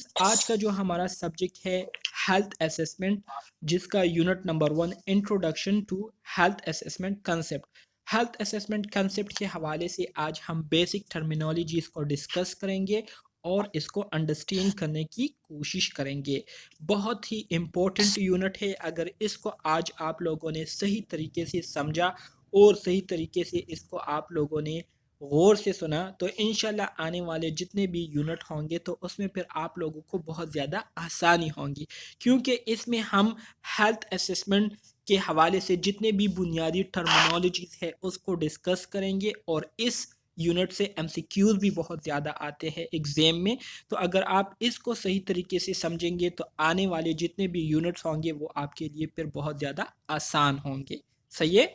Students, आज का जो हमारा सब्जेक्ट है हेल्थ असेसमेंट, जिसका unit number 1 introduction to health assessment concept. Health assessment concept के हवाले से आज हम बेसिक टर्मिनोलॉजीज को डिस्कस करेंगे और इसको अंडरस्टैंड करने की कोशिश करेंगे। बहुत ही इम्पोर्टेंट यूनिट है। अगर इसको आज आप लोगों ने सही तरीके से समझा और सही तरीके से इसको आप लोगों ने गौर से सुना तो इंशाल्लाह आने वाले जितने भी यूनिट होंगे तो उसमें फिर आप लोगों को बहुत ज़्यादा आसानी होगी, क्योंकि इसमें हम हेल्थ असेसमेंट के हवाले से जितने भी बुनियादी टर्मिनोलॉजीज है उसको डिस्कस करेंगे। और इस यूनिट से एमसीक्यूज भी बहुत ज़्यादा आते हैं एग्ज़ाम में। तो अगर आप इसको सही तरीके से समझेंगे तो आने वाले जितने भी यूनिट्स होंगे वो आपके लिए फिर बहुत ज़्यादा आसान होंगे। सही है।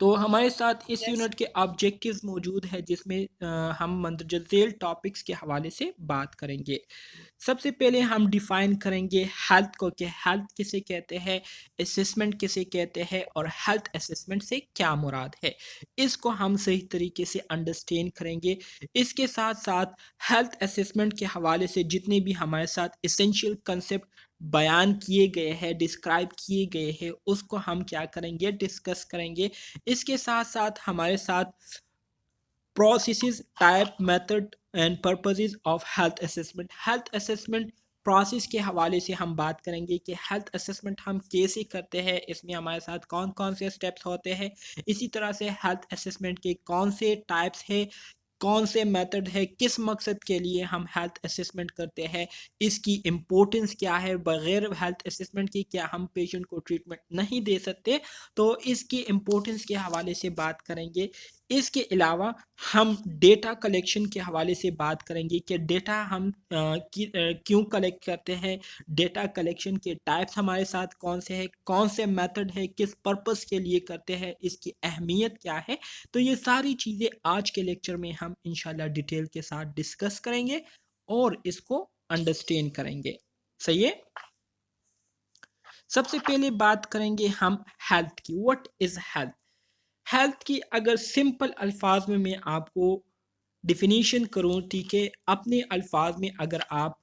तो हमारे साथ इस यूनिट के ऑब्जेक्टिव्स मौजूद है, जिसमें हम मंदरजा झेल टॉपिक्स के हवाले से बात करेंगे। सबसे पहले हम डिफाइन करेंगे हेल्थ को, कि हेल्थ किसे कहते हैं, असेसमेंट किसे कहते हैं और हेल्थ असेसमेंट से क्या मुराद है। इसको हम सही तरीके से अंडरस्टैंड करेंगे। इसके साथ साथ हेल्थ असेसमेंट के हवाले से जितने भी हमारे साथ इसेंशियल कंसेप्ट बयान किए गए हैं, डिस्क्राइब किए गए हैं, उसको हम क्या करेंगे, डिस्कस करेंगे। इसके साथ साथ हमारे साथ processes, type, method and purposes of health assessment, health assessment process के हवाले से हम बात करेंगे कि हेल्थ असेसमेंट हम कैसे करते हैं, इसमें हमारे साथ कौन कौन से स्टेप्स होते हैं। इसी तरह से हेल्थ असेसमेंट के कौन से टाइप्स है, कौन से मेथड है, किस मकसद के लिए हम हेल्थ असेसमेंट करते हैं, इसकी इम्पोर्टेंस क्या है, बगैर हेल्थ असेसमेंट के क्या हम पेशेंट को ट्रीटमेंट नहीं दे सकते। तो इसकी इम्पोर्टेंस के हवाले से बात करेंगे। इसके अलावा हम डेटा कलेक्शन के हवाले से बात करेंगे कि डेटा हम क्यों कलेक्ट करते हैं, डेटा कलेक्शन के टाइप्स हमारे साथ कौन से हैं, कौन से मेथड है, किस पर्पस के लिए करते हैं, इसकी अहमियत क्या है। तो ये सारी चीज़ें आज के लेक्चर में हम इंशाल्लाह डिटेल के साथ डिस्कस करेंगे और इसको अंडरस्टैंड करेंगे। सही है। सबसे पहले बात करेंगे हम हेल्थ की। What is health. हेल्थ की अगर सिंपल अल्फाज में मैं आपको डिफिनीशन करूं, ठीक है, अपने अल्फाज में अगर आप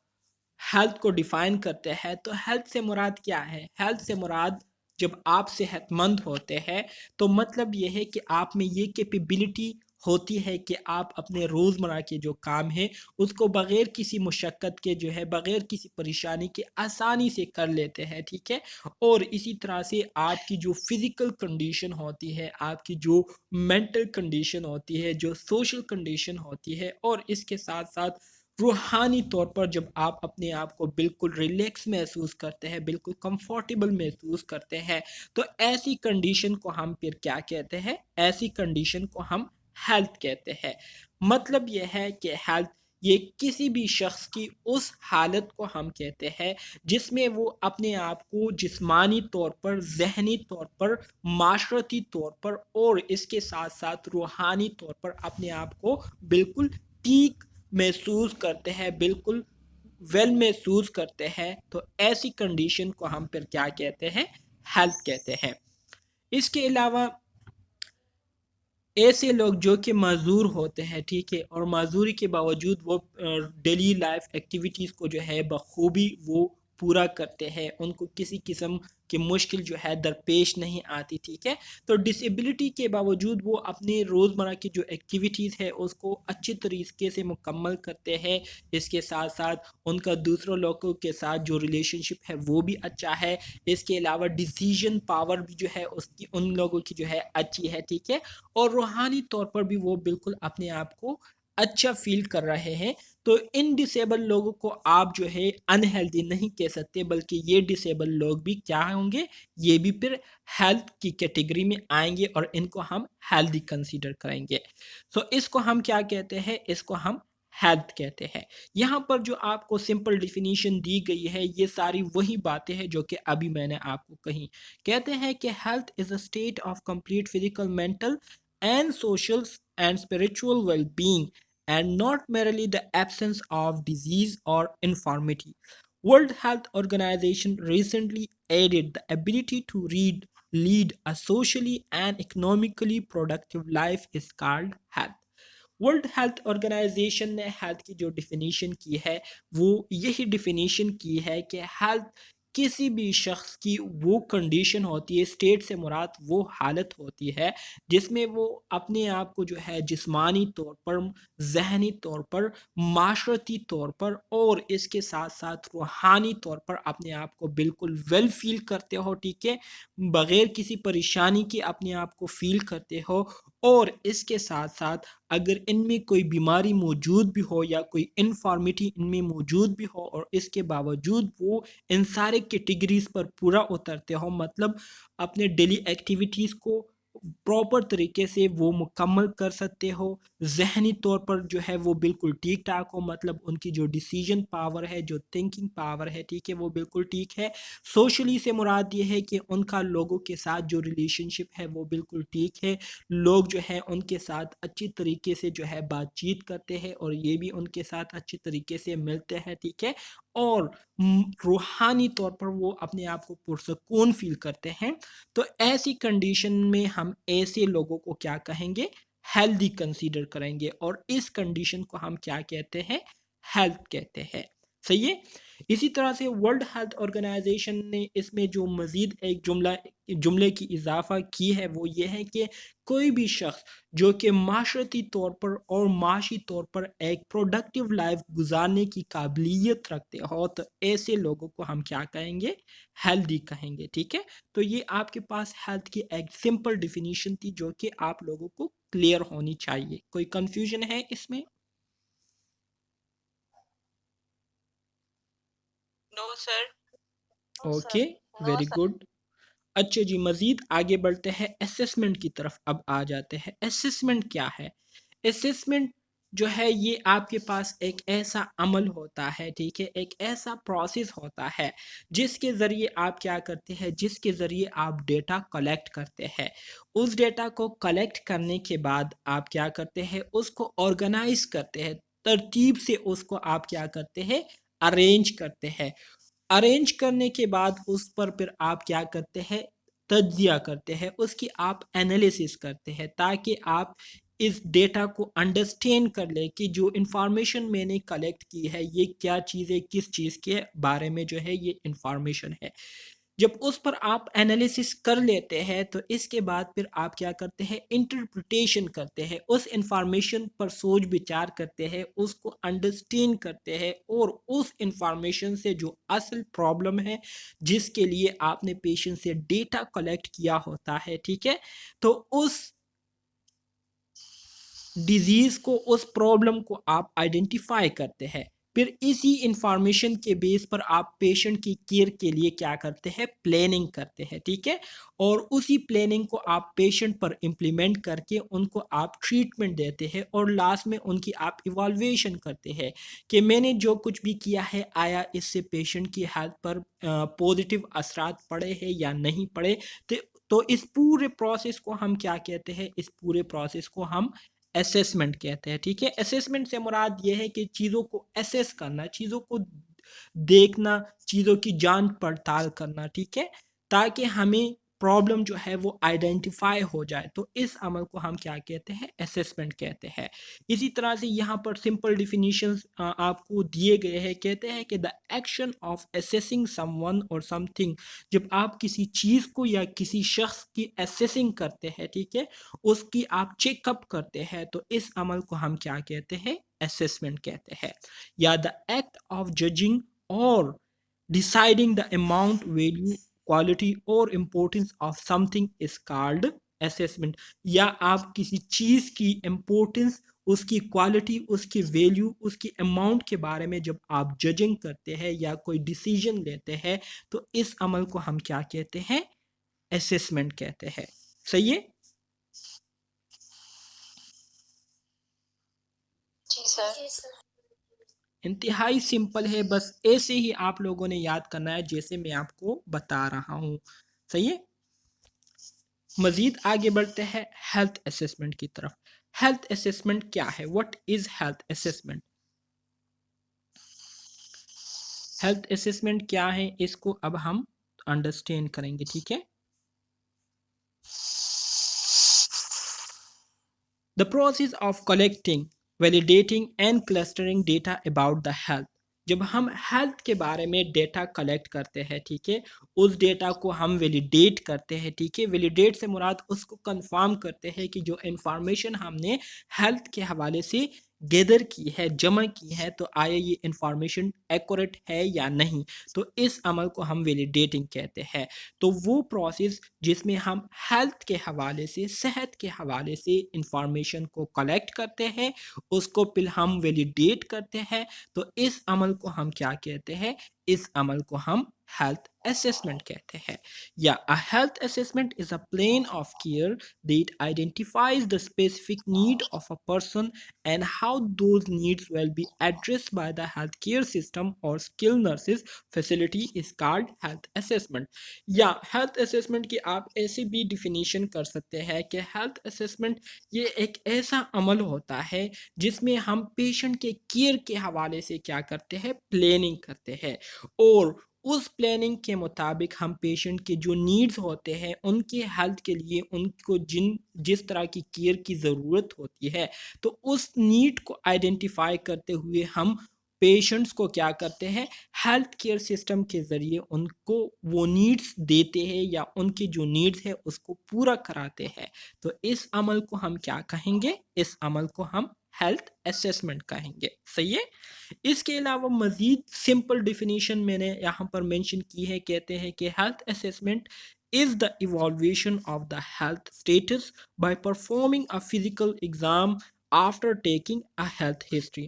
हेल्थ को डिफाइन करते हैं तो हेल्थ से मुराद क्या है। हेल्थ से मुराद, जब आप सेहतमंद होते हैं तो मतलब यह है कि आप में ये कैपेबिलिटी होती है कि आप अपने रोज़मर्रा के जो काम है उसको बग़ैर किसी मुशक्क़त के, जो है बग़ैर किसी परेशानी के आसानी से कर लेते हैं, ठीक है। और इसी तरह से आपकी जो फिज़िकल कंडीशन होती है, आपकी जो मेंटल कंडीशन होती है, जो सोशल कंडीशन होती है, और इसके साथ साथ रूहानी तौर पर जब आप अपने आप को बिल्कुल रिलैक्स महसूस करते हैं, बिल्कुल कंफर्टेबल महसूस करते हैं, तो ऐसी कंडीशन को हम फिर क्या कहते हैं, ऐसी कंडीशन को हम हेल्थ कहते हैं। मतलब यह है कि हेल्थ, ये किसी भी शख्स की उस हालत को हम कहते हैं जिसमें वो अपने आप को जिस्मानी तौर पर, जहनी तौर पर, माशरती तौर पर और इसके साथ साथ रूहानी तौर पर अपने आप को बिल्कुल ठीक महसूस करते हैं, बिल्कुल वेल महसूस करते हैं। तो ऐसी कंडीशन को हम फिर क्या कहते हैं, हेल्थ कहते हैं। इसके अलावा ऐसे लोग जो कि माजूर होते हैं, ठीक है, और माजूरी के बावजूद वो डेली लाइफ एक्टिविटीज़ को जो है बखूबी वो पूरा करते हैं, उनको किसी किस्म की मुश्किल जो है दरपेश नहीं आती, ठीक है। तो डिसेबिलिटी के बावजूद वो अपने रोज़मर्रा की जो एक्टिविटीज़ है उसको अच्छी तरीके से मुकम्मल करते हैं। इसके साथ साथ उनका दूसरों लोगों के साथ जो रिलेशनशिप है वो भी अच्छा है। इसके अलावा डिसीजन पावर भी जो है उसकी, उन लोगों की जो है अच्छी है, ठीक है। और रूहानी तौर पर भी वो बिल्कुल अपने आप को अच्छा फील कर रहे हैं। तो इन डिसेबल लोगों को आप जो है अनहेल्दी नहीं कह सकते, बल्कि ये डिसेबल लोग भी क्या होंगे, ये भी फिर हेल्थ की कैटेगरी में आएंगे और इनको हम हेल्दी कंसीडर करेंगे। सो इसको हम क्या कहते हैं, इसको हम हेल्थ कहते हैं। यहाँ पर जो आपको सिंपल डिफिनीशन दी गई है ये सारी वही बातें हैं जो कि अभी मैंने आपको कही। कहते हैं कि health is a state of complete physical, mental and social and spiritual well-being, and not merely the absence of disease or infirmity. World Health Organization recently added the ability to lead a socially and economically productive life is called health. World Health Organization ने health की जो definition की है वो यही definition की है कि हेल्थ किसी भी शख्स की वो कंडीशन होती है, स्टेट से मुराद वो हालत होती है जिसमें वो अपने आप को जो है जिस्मानी तौर पर, ज़हनी तौर पर, माशरती तौर पर और इसके साथ साथ रूहानी तौर पर अपने आप को बिल्कुल वेल फील करते हो, ठीक है, बग़ैर किसी परेशानी के अपने आप को फ़ील करते हो। और इसके साथ साथ अगर इनमें कोई बीमारी मौजूद भी हो या कोई इन्फॉर्मिटी इनमें मौजूद भी हो और इसके बावजूद वो इन सारे कैटेगरीज पर पूरा उतरते हो, मतलब अपने डेली एक्टिविटीज़ को प्रॉपर तरीके से वो मुकम्मल कर सकते हो, ज़हनी तौर पर जो है वो बिल्कुल ठीक ठाक हो, मतलब उनकी जो डिसीजन पावर है, जो थिंकिंग पावर है, ठीक है, वो बिल्कुल ठीक है। सोशली से मुराद ये है कि उनका लोगों के साथ जो रिलेशनशिप है वो बिल्कुल ठीक है, लोग जो है उनके साथ अच्छी तरीके से जो है बातचीत करते हैं और ये भी उनके साथ अच्छी तरीके से मिलते हैं, ठीक है, और रूहानी तौर पर वो अपने आप को पुरसकून फील करते हैं। तो ऐसी कंडीशन में हम ऐसे लोगों को क्या कहेंगे, हेल्दी कंसीडर करेंगे और इस कंडीशन को हम क्या कहते हैं, हेल्थ कहते हैं। सही है। इसी तरह से वर्ल्ड हेल्थ ऑर्गेनाइजेशन ने इसमें जो मज़ीद एक जुमले की इजाफा की है वो ये है कि कोई भी शख्स जो कि माशरती तौर पर और माशी तौर पर एक प्रोडक्टिव लाइफ गुजारने की काबिलियत रखते हो तो ऐसे लोगों को हम क्या कहेंगे, हेल्दी कहेंगे, ठीक है। तो ये आपके पास हेल्थ की एक सिंपल डिफिनीशन थी जो कि आप लोगों को क्लियर होनी चाहिए। कोई कंफ्यूजन है इसमें? No sir. Okay, very good. अच्छा जी, मज़ीद आगे बढ़ते हैं, असेसमेंट की तरफ अब आ जाते हैं। असेसमेंट क्या है? असेसमेंट जो है ये आपके पास एक ऐसा अमल होता है, ठीक है, एक ऐसा प्रोसेस होता है जिसके ज़रिए आप क्या करते हैं, जिसके ज़रिए आप डेटा कलेक्ट करते हैं। उस डेटा को कलेक्ट करने के बाद आप क्या करते हैं, उसको ऑर्गेनाइज करते हैं, तरतीब से उसको आप क्या करते हैं, अरेंज करते हैं। अरेंज करने के बाद उस पर फिर आप क्या करते हैं, तज्जिया करते हैं, उसकी आप एनालिसिस करते हैं ताकि आप इस डेटा को अंडरस्टैंड कर लें कि जो इंफॉर्मेशन मैंने कलेक्ट की है ये क्या चीज़ है, किस चीज़ के बारे में जो है ये इंफॉर्मेशन है। जब उस पर आप एनालिसिस कर लेते हैं तो इसके बाद फिर आप क्या करते हैं, इंटरप्रिटेशन करते हैं, उस इंफॉर्मेशन पर सोच विचार करते हैं, उसको अंडरस्टैंड करते हैं और उस इंफॉर्मेशन से जो असल प्रॉब्लम है जिसके लिए आपने पेशेंट से डेटा कलेक्ट किया होता है, ठीक है, तो उस डिजीज को, उस प्रॉब्लम को आप आइडेंटिफाई करते हैं। फिर इसी इंफॉर्मेशन के बेस पर आप पेशेंट की केयर के लिए क्या करते हैं, प्लानिंग करते हैं, ठीक है, और उसी प्लानिंग को आप पेशेंट पर इम्प्लीमेंट करके उनको आप ट्रीटमेंट देते हैं और लास्ट में उनकी आप इवाल्वेशन करते हैं कि मैंने जो कुछ भी किया है आया इससे पेशेंट की हेल्थ पर पॉजिटिव असरात पड़े हैं या नहीं पड़े। तो इस पूरे प्रोसेस को हम क्या कहते हैं, इस पूरे प्रोसेस को हम असेसमेंट कहते हैं, ठीक है। असेसमेंट से मुराद ये है कि चीज़ों को असेस करना, चीज़ों को देखना, चीज़ों की जांच पड़ताल करना, ठीक है, ताकि हमें प्रॉब्लम जो है वो आइडेंटिफाई हो जाए। तो इस अमल को हम क्या कहते हैं, असेसमेंट कहते हैं। इसी तरह से यहाँ पर सिंपल डिफिनीशंस आपको दिए गए हैं, कहते हैं कि the action of assessing someone और समथिंग, जब आप किसी चीज़ को या किसी शख्स की असेसिंग करते हैं, ठीक है, उसकी आप चेकअप करते हैं, तो इस अमल को हम क्या कहते हैं, असेसमेंट कहते हैं। या द एक्ट ऑफ जजिंग और deciding the amount, value, quality और importance of something is called assessment। या आप किसी चीज़ की importance, उसकी क्वालिटी, उसकी वैल्यू, उसकी अमाउंट के बारे में जब आप जजिंग करते हैं या कोई डिसीजन लेते हैं तो इस अमल को हम क्या कहते हैं, असेसमेंट कहते हैं। सही है। जी सर। इंतहाई सिंपल है, बस ऐसे ही आप लोगों ने याद करना है जैसे मैं आपको बता रहा हूँ। सही है। मजीद आगे बढ़ते हैं हेल्थ असेसमेंट की तरफ। हेल्थ असेसमेंट क्या है, what is health assessment? Health assessment क्या है इसको अब हम अंडरस्टैंड करेंगे, ठीक है। The process of collecting, validating and clustering data about the health. जब हम हेल्थ के बारे में डेटा कलेक्ट करते हैं, ठीक है, उस डेटा को हम वैलिडेट करते हैं, ठीक है, वैलिडेट से मुराद उसको कंफर्म करते हैं कि जो इंफॉर्मेशन हमने हेल्थ के हवाले से गैदर की है, जमा की है, तो आया ये इंफॉर्मेशन एक्यूरेट है या नहीं, तो इस अमल को हम वैलिडेटिंग कहते हैं। तो वो प्रोसेस जिसमें हम हेल्थ के हवाले से, सेहत के हवाले से इंफॉर्मेशन को कलेक्ट करते हैं, उसको फिर हम वैलिडेट करते हैं, तो इस अमल को हम क्या कहते हैं? इस अमल को हम हेल्थ असेसमेंट कहते हैं। या a health assessment is a plan of care that identifies the specific need of a person and how those needs will be addressed by the healthcare system or skilled nurses facility is called health assessment। या health assessment की आप ऐसी भी definition कर सकते हैं कि health assessment ये एक ऐसा अमल होता है जिसमें हम पेशेंट के केयर के हवाले से क्या करते हैं? प्लानिंग करते हैं, और उस प्लानिंग के मुताबिक हम पेशेंट के जो नीड्स होते हैं उनके हेल्थ के लिए उनको जिस तरह की केयर की ज़रूरत होती है, तो उस नीड को आइडेंटिफाई करते हुए हम पेशेंट्स को क्या करते हैं? हेल्थ केयर सिस्टम के ज़रिए उनको वो नीड्स देते हैं या उनकी जो नीड्स है उसको पूरा कराते हैं। तो इस अमल को हम क्या कहेंगे? इस अमल को हम हेल्थ असेसमेंट कहेंगे। सही है? इसके अलावा मज़ीद सिंपल डेफिनेशन मैंने यहाँ पर मेंशन की है, कहते हैं कि health assessment is the evaluation of the health status by performing a physical exam after taking a health history।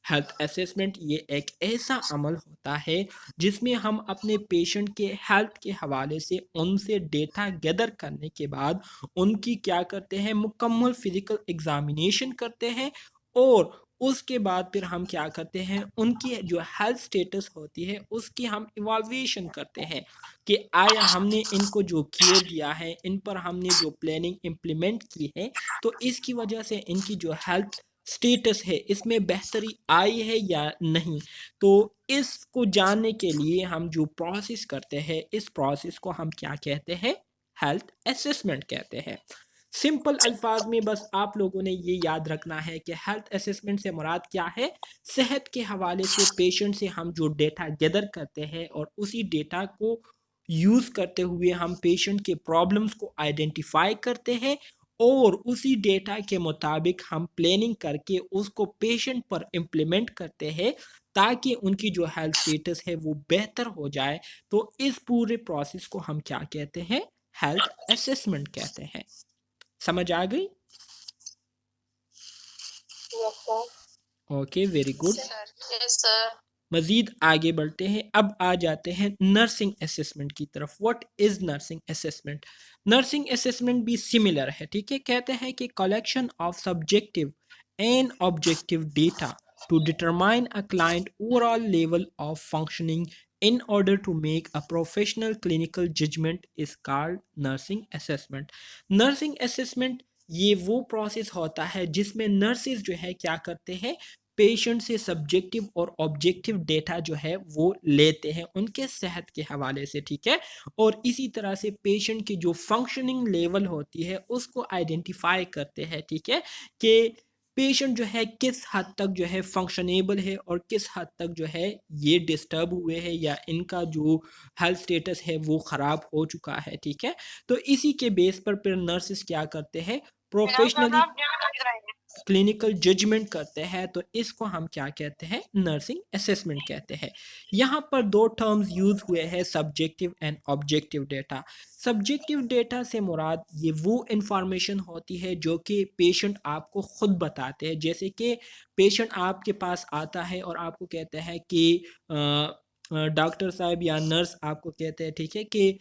Health assessment ये एक ऐसा अमल होता है जिसमें हम अपने पेशेंट के हेल्थ के हवाले से उनसे डेटा गैदर करने के बाद उनकी क्या करते हैं? मुकम्मल फिजिकल एग्जामिनेशन करते हैं, और उसके बाद फिर हम क्या करते हैं? उनकी जो हेल्थ स्टेटस होती है उसकी हम इवाल्वेशन करते हैं कि आया हमने इनको जो केयर दिया है, इन पर हमने जो प्लानिंग इम्प्लीमेंट की है, तो इसकी वजह से इनकी जो हेल्थ स्टेटस है इसमें बेहतरी आई है या नहीं। तो इसको जानने के लिए हम जो प्रोसेस करते हैं, इस प्रोसेस को हम क्या कहते हैं? हेल्थ असेसमेंट कहते हैं। सिंपल अल्फाज में बस आप लोगों ने ये याद रखना है कि हेल्थ असेसमेंट से मुराद क्या है? सेहत के हवाले से पेशेंट से हम जो डेटा गैदर करते हैं और उसी डेटा को यूज़ करते हुए हम पेशेंट के प्रॉब्लम्स को आइडेंटिफाई करते हैं, और उसी डेटा के मुताबिक हम प्लानिंग करके उसको पेशेंट पर इम्प्लीमेंट करते हैं ताकि उनकी जो हेल्थ स्टेटस है वो बेहतर हो जाए। तो इस पूरे प्रोसेस को हम क्या कहते हैं? हेल्थ असेसमेंट कहते हैं। समझ आ गई? Yes, sir. Okay, very good. Sir. Yes, sir. मज़ीद आगे बढ़ते हैं, अब आ जाते हैं नर्सिंग असेसमेंट की तरफ। What is nursing assessment? Nursing assessment भी सिमिलर है, ठीक है, कहते हैं कि collection of subjective and objective data to determine a client overall level of functioning in order to make a professional clinical judgment is called nursing assessment। nursing assessment ये वो process होता है जिसमें नर्सेज जो है क्या करते हैं? पेशेंट से सब्जेक्टिव और ऑब्जेक्टिव डेटा जो है वो लेते हैं उनके सेहत के हवाले से, ठीक है, और इसी तरह से पेशेंट की जो फंक्शनिंग लेवल होती है उसको आइडेंटिफाई करते हैं, ठीक है, कि पेशेंट जो है किस हद तक जो है फंक्शनेबल है और किस हद तक जो है ये डिस्टर्ब हुए हैं या इनका जो हेल्थ स्टेटस है वो ख़राब हो चुका है, ठीक है। तो इसी के बेस पर फिर नर्सेस क्या करते हैं? प्रोफेशनली क्लिनिकल जजमेंट करते हैं, तो इसको हम क्या कहते हैं? नर्सिंग असेसमेंट कहते हैं। यहाँ पर दो टर्म्स यूज हुए हैं, subjective and objective data. Subjective data से मुराद ये वो इंफॉर्मेशन होती है जो कि पेशेंट आपको खुद बताते हैं, जैसे कि पेशेंट आपके पास आता है और आपको कहता है कि डॉक्टर साहब या नर्स आपको कहते हैं, ठीक है, कि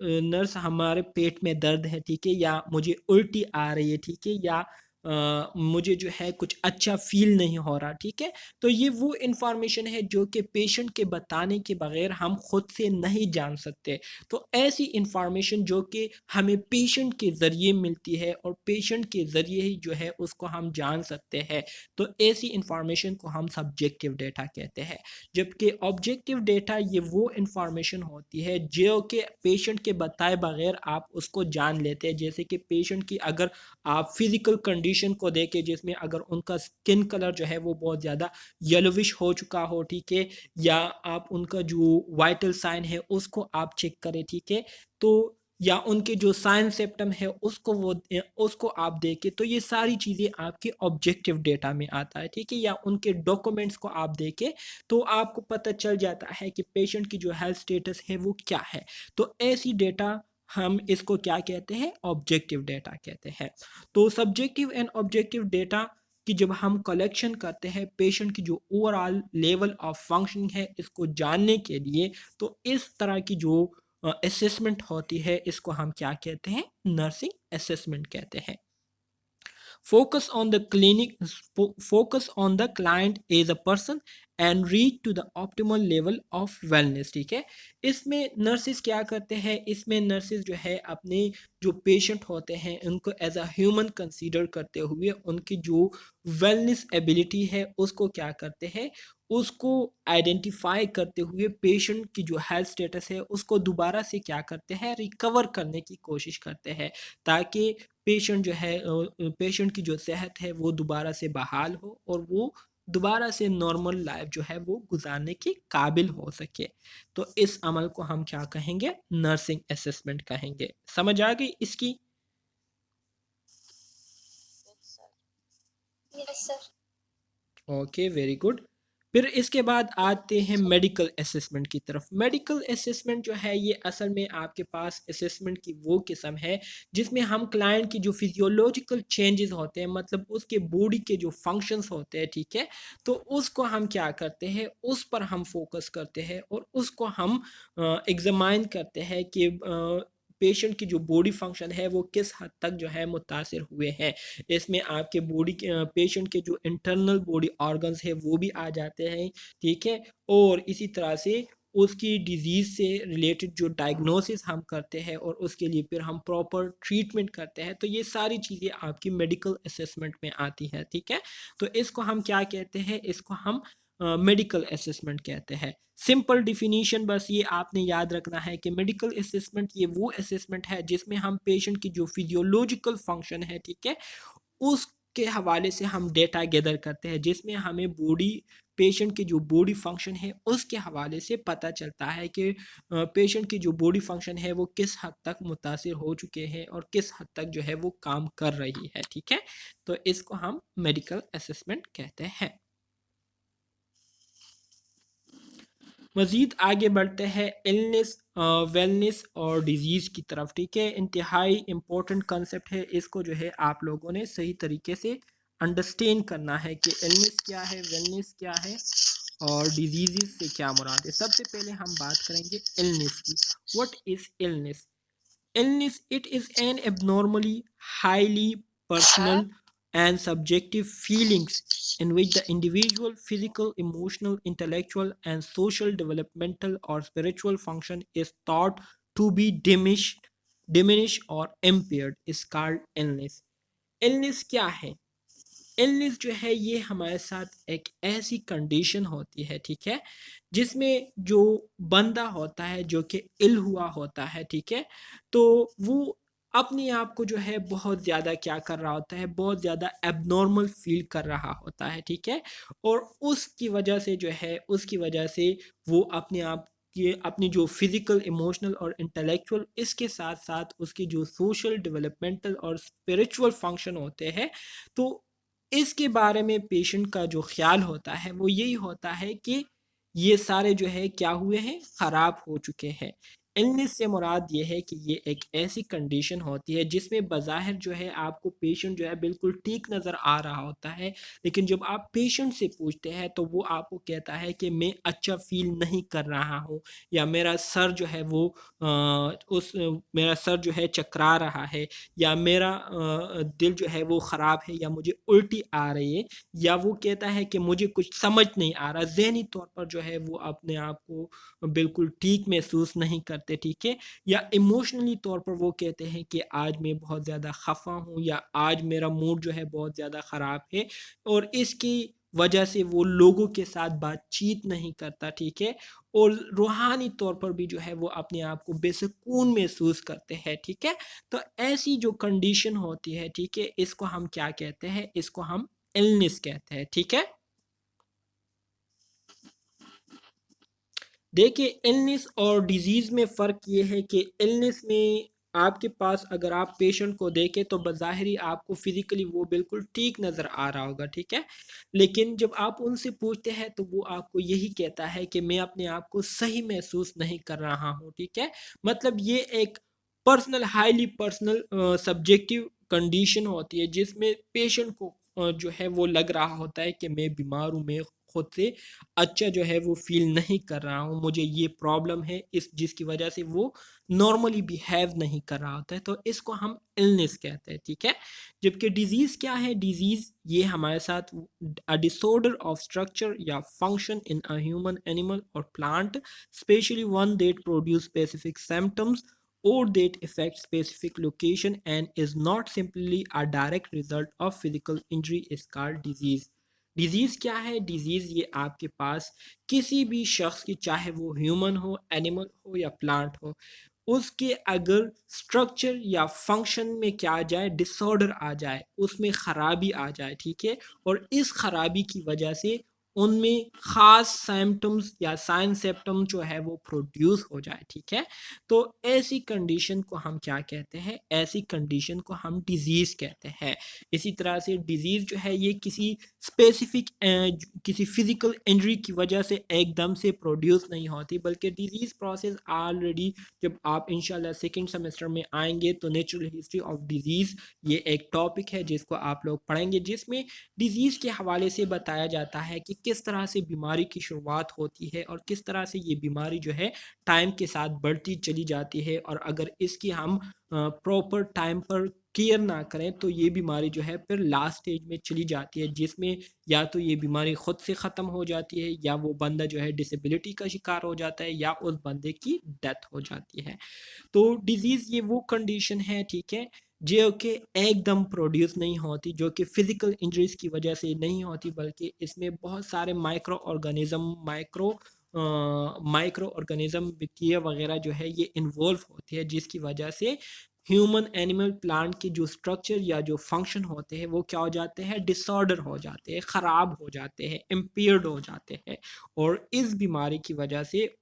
नर्स हमारे पेट में दर्द है, ठीक है, या मुझे उल्टी आ रही है, ठीक है, या मुझे जो है कुछ अच्छा फ़ील नहीं हो रहा, ठीक है। तो ये वो इन्फॉर्मेशन है जो कि पेशेंट के बताने के बगैर हम खुद से नहीं जान सकते। तो ऐसी इन्फॉर्मेशन जो कि हमें पेशेंट के ज़रिए मिलती है और पेशेंट के ज़रिए ही जो है उसको हम जान सकते हैं, तो ऐसी इन्फॉर्मेशन को हम सब्जेक्टिव डेटा कहते हैं। जबकि ऑब्जेक्टिव डेटा ये वो इन्फॉर्मेशन होती है जो कि पेशेंट के बताए बगैर आप उसको जान लेते हैं, जैसे कि पेशेंट की अगर आप फिज़िकल कंडीशन कंडीशन को देखें जिसमें अगर उनका स्किन कलर जो है वो बहुत ज़्यादा येलोविश हो चुका हो, ठीक है, या आप उनका जो वाइटल साइन है उसको आप चेक करें, ठीक है, तो या उनके जो साइन सिम्टम है उसको आप देखें, तो ये सारी चीज़ें आपके ऑब्जेक्टिव डेटा में आता है, ठीक है, या उनके डॉक्यूमेंट्स को आप देखें तो आपको पता चल जाता है कि पेशेंट की जो हेल्थ स्टेटस है वो क्या है। तो ऐसी डेटा हम इसको क्या कहते हैं, ऑब्जेक्टिव डेटा कहते हैं। तो सब्जेक्टिव एंड ऑब्जेक्टिव डेटा कि जब हम कलेक्शन करते हैं पेशेंट की जो ओवरऑल लेवल ऑफ फंक्शनिंग है इसको जानने के लिए, तो इस तरह की जो असेसमेंट होती है इसको हम क्या कहते हैं, नर्सिंग असेसमेंट कहते हैं। Focus on the clinic, focus on the client as a person and reach to the optimal level of wellness, ठीक है। इसमें नर्सिस क्या करते हैं, इसमें नर्सिस जो है अपने जो पेशेंट होते हैं उनको एज अ ह्यूमन कंसीडर करते हुए उनकी जो वेलनेस एबिलिटी है उसको क्या करते हैं, उसको आइडेंटिफाई करते हुए पेशेंट की जो हेल्थ स्टेटस है उसको दोबारा से क्या करते हैं, रिकवर करने की कोशिश करते हैं, ताकि पेशेंट जो है पेशेंट की जो सेहत है वो दोबारा से बहाल हो और वो दोबारा से नॉर्मल लाइफ जो है वो गुजारने के काबिल हो सके। तो इस अमल को हम क्या कहेंगे, नर्सिंग असेसमेंट कहेंगे। समझ आ गई इसकी? Yes, sir. Okay, very good. फिर इसके बाद आते हैं मेडिकल असेसमेंट की तरफ। मेडिकल असेसमेंट जो है ये असल में आपके पास असेसमेंट की वो किस्म है जिसमें हम क्लाइंट की जो फिजियोलॉजिकल चेंजेस होते हैं, मतलब उसके बॉडी के जो फंक्शंस होते हैं, ठीक है, तो उसको हम क्या करते हैं, उस पर हम फोकस करते हैं और उसको हम एग्जामाइन करते हैं कि पेशेंट की जो बॉडी फंक्शन है वो किस हद तक जो है मुतासिर हुए हैं। इसमें आपके बॉडी के पेशेंट के जो इंटरनल बॉडी ऑर्गन्स है वो भी आ जाते हैं, ठीक है, और इसी तरह से उसकी डिजीज़ से रिलेटेड जो डायग्नोसिस हम करते हैं और उसके लिए फिर हम प्रॉपर ट्रीटमेंट करते हैं, तो ये सारी चीज़ें आपकी मेडिकल असेसमेंट में आती हैं, ठीक है। तो इसको हम क्या कहते हैं, इसको हम मेडिकल असेसमेंट कहते हैं। सिंपल डिफिनीशन बस ये आपने याद रखना है कि मेडिकल असेसमेंट ये वो असेसमेंट है जिसमें हम पेशेंट की जो फिजियोलॉजिकल फंक्शन है, ठीक है, उसके हवाले से हम डेटा गैदर करते हैं, जिसमें हमें बॉडी पेशेंट की जो बॉडी फंक्शन है उसके हवाले से पता चलता है कि पेशेंट की जो बॉडी फंक्शन है वो किस हद तक मुतासिर हो चुके हैं और किस हद तक जो है वो काम कर रही है, ठीक है। तो इसको हम मेडिकल असेसमेंट कहते हैं। मज़ीद आगे बढ़ते हैं इलनेस, वेलनेस और डिजीज़ की तरफ, ठीक है। इंतहाई इम्पोर्टेंट कंसेप्ट है, इसको जो है आप लोगों ने सही तरीके से अंडरस्टैंड करना है कि इलनेस क्या है, वेलनेस क्या है और डिजीज़ से क्या मुराद है। सबसे पहले हम बात करेंगे इलनेस की। What is illness? Illness, it is an abnormally highly Sir. personal and subjective feelings in which the individual physical, emotional, intellectual, and social developmental or spiritual function is thought to be diminished or impaired is called illness. Illness क्या है? Illness जो है ये हमारे साथ एक ऐसी condition होती है, ठीक है, जिसमें जो बंदा होता है जो कि इल हुआ होता है, ठीक है, तो वो अपने आप को जो है बहुत ज़्यादा क्या कर रहा होता है, बहुत ज़्यादा एबनॉर्मल फील कर रहा होता है, ठीक है, और उसकी वजह से जो है उसकी वजह से वो अपने आप ये अपनी जो फिजिकल, इमोशनल और इंटेलेक्चुअल, इसके साथ साथ उसकी जो सोशल, डेवलपमेंटल और स्पिरिचुअल फंक्शन होते हैं, तो इसके बारे में पेशेंट का जो ख्याल होता है वो यही होता है कि ये सारे जो है क्या हुए हैं, ख़राब हो चुके हैं। इलनेस से मुराद ये है कि ये एक ऐसी कंडीशन होती है जिसमें बज़ाहिर जो है आपको पेशेंट जो है बिल्कुल ठीक नज़र आ रहा होता है, लेकिन जब आप पेशेंट से पूछते हैं तो वो आपको कहता है कि मैं अच्छा फ़ील नहीं कर रहा हूँ, या मेरा सर जो है वो मेरा सर जो है चकरा रहा है, या मेरा दिल जो है वो ख़राब है, या मुझे उल्टी आ रही है, या वो कहता है कि मुझे कुछ समझ नहीं आ रहा। ज़हनी तौर पर जो है वो अपने आप को बिल्कुल ठीक महसूस नहीं करते, ठीक है, या इमोशनली तौर पर वो कहते हैं कि आज मैं बहुत ज़्यादा ख़फ़ा हूँ, या आज मेरा मूड जो है बहुत ज़्यादा ख़राब है, और इसकी वजह से वो लोगों के साथ बातचीत नहीं करता, ठीक है, और रूहानी तौर पर भी जो है वो अपने आप को बेसुकून महसूस करते हैं, ठीक है। तो ऐसी जो कंडीशन होती है, ठीक है, इसको हम क्या कहते हैं, इसको हम इलनेस कहते हैं, ठीक है। देखिए इलनेस और डिजीज़ में फ़र्क ये है कि इलनेस में आपके पास अगर आप पेशेंट को देखें तो बज़ाहिरी आपको फ़िज़िकली वो बिल्कुल ठीक नज़र आ रहा होगा, ठीक है। लेकिन जब आप उनसे पूछते हैं तो वो आपको यही कहता है कि मैं अपने आप को सही महसूस नहीं कर रहा हूँ, ठीक है। मतलब ये एक personal highly personal subjective condition होती है जिसमें पेशेंट को जो है वो लग रहा होता है कि मैं बीमार हूँ, मैं खुद से अच्छा जो है वो फ़ील नहीं कर रहा हूँ, मुझे ये प्रॉब्लम है इस जिसकी वजह से वो नॉर्मली बिहेव नहीं कर रहा होता है, तो इसको हम इलनेस कहते हैं, ठीक है। जबकि डिजीज़ क्या है, डिजीज़ ये हमारे साथ अ डिसऑर्डर ऑफ स्ट्रक्चर या function in a human, animal और plant, specially one that produce specific symptoms or that affect specific location and is not simply a direct result of physical injury is called disease. Disease क्या है, disease ये आपके पास किसी भी शख्स की, चाहे वो ह्यूमन हो, एनिमल हो या प्लांट हो, उसके अगर स्ट्रक्चर या फंक्शन में क्या आ जाए, डिसऑर्डर आ जाए, उसमें ख़राबी आ जाए, ठीक है, और इस ख़राबी की वजह से उनमें ख़ास सिम्पटम्स या साइन सिम्पटम जो है वो प्रोड्यूस हो जाए, ठीक है। तो ऐसी कंडीशन को हम क्या कहते हैं, ऐसी कंडीशन को हम डिजीज़ कहते हैं। इसी तरह से डिजीज़ जो है ये किसी स्पेसिफिक किसी फिजिकल इंजरी की वजह से एकदम से प्रोड्यूस नहीं होती, बल्कि डिजीज़ प्रोसेस ऑलरेडी जब आप इंशाल्लाह सेकंड सेमेस्टर में आएंगे तो नेचुरल हिस्ट्री ऑफ डिजीज़ ये एक टॉपिक है जिसको आप लोग पढ़ेंगे, जिसमें डिजीज़ के हवाले से बताया जाता है कि किस तरह से बीमारी की शुरुआत होती है और किस तरह से ये बीमारी जो है टाइम के साथ बढ़ती चली जाती है, और अगर इसकी हम प्रॉपर टाइम पर केयर ना करें तो ये बीमारी जो है फिर लास्ट स्टेज में चली जाती है, जिसमें या तो ये बीमारी खुद से ख़त्म हो जाती है या वो बंदा जो है डिसेबिलिटी का शिकार हो जाता है या उस बंदे की डेथ हो जाती है। तो डिजीज़ ये वो कंडीशन है, ठीक है, जो कि एकदम प्रोड्यूस नहीं होती, जो कि फिजिकल इंजरीज की वजह से नहीं होती, बल्कि इसमें बहुत सारे माइक्रो ऑर्गेनिज्म बैक्टीरिया वगैरह जो है ये इन्वॉल्व होती है, जिसकी वजह से ह्यूमन, एनिमल, प्लांट के जो स्ट्रक्चर या जो फंक्शन होते हैं वो क्या हो जाते हैं, डिसऑर्डर हो जाते हैं, ख़राब हो जाते हैं, इम्पेयर्ड हो जाते हैं, और इस बीमारी की वजह से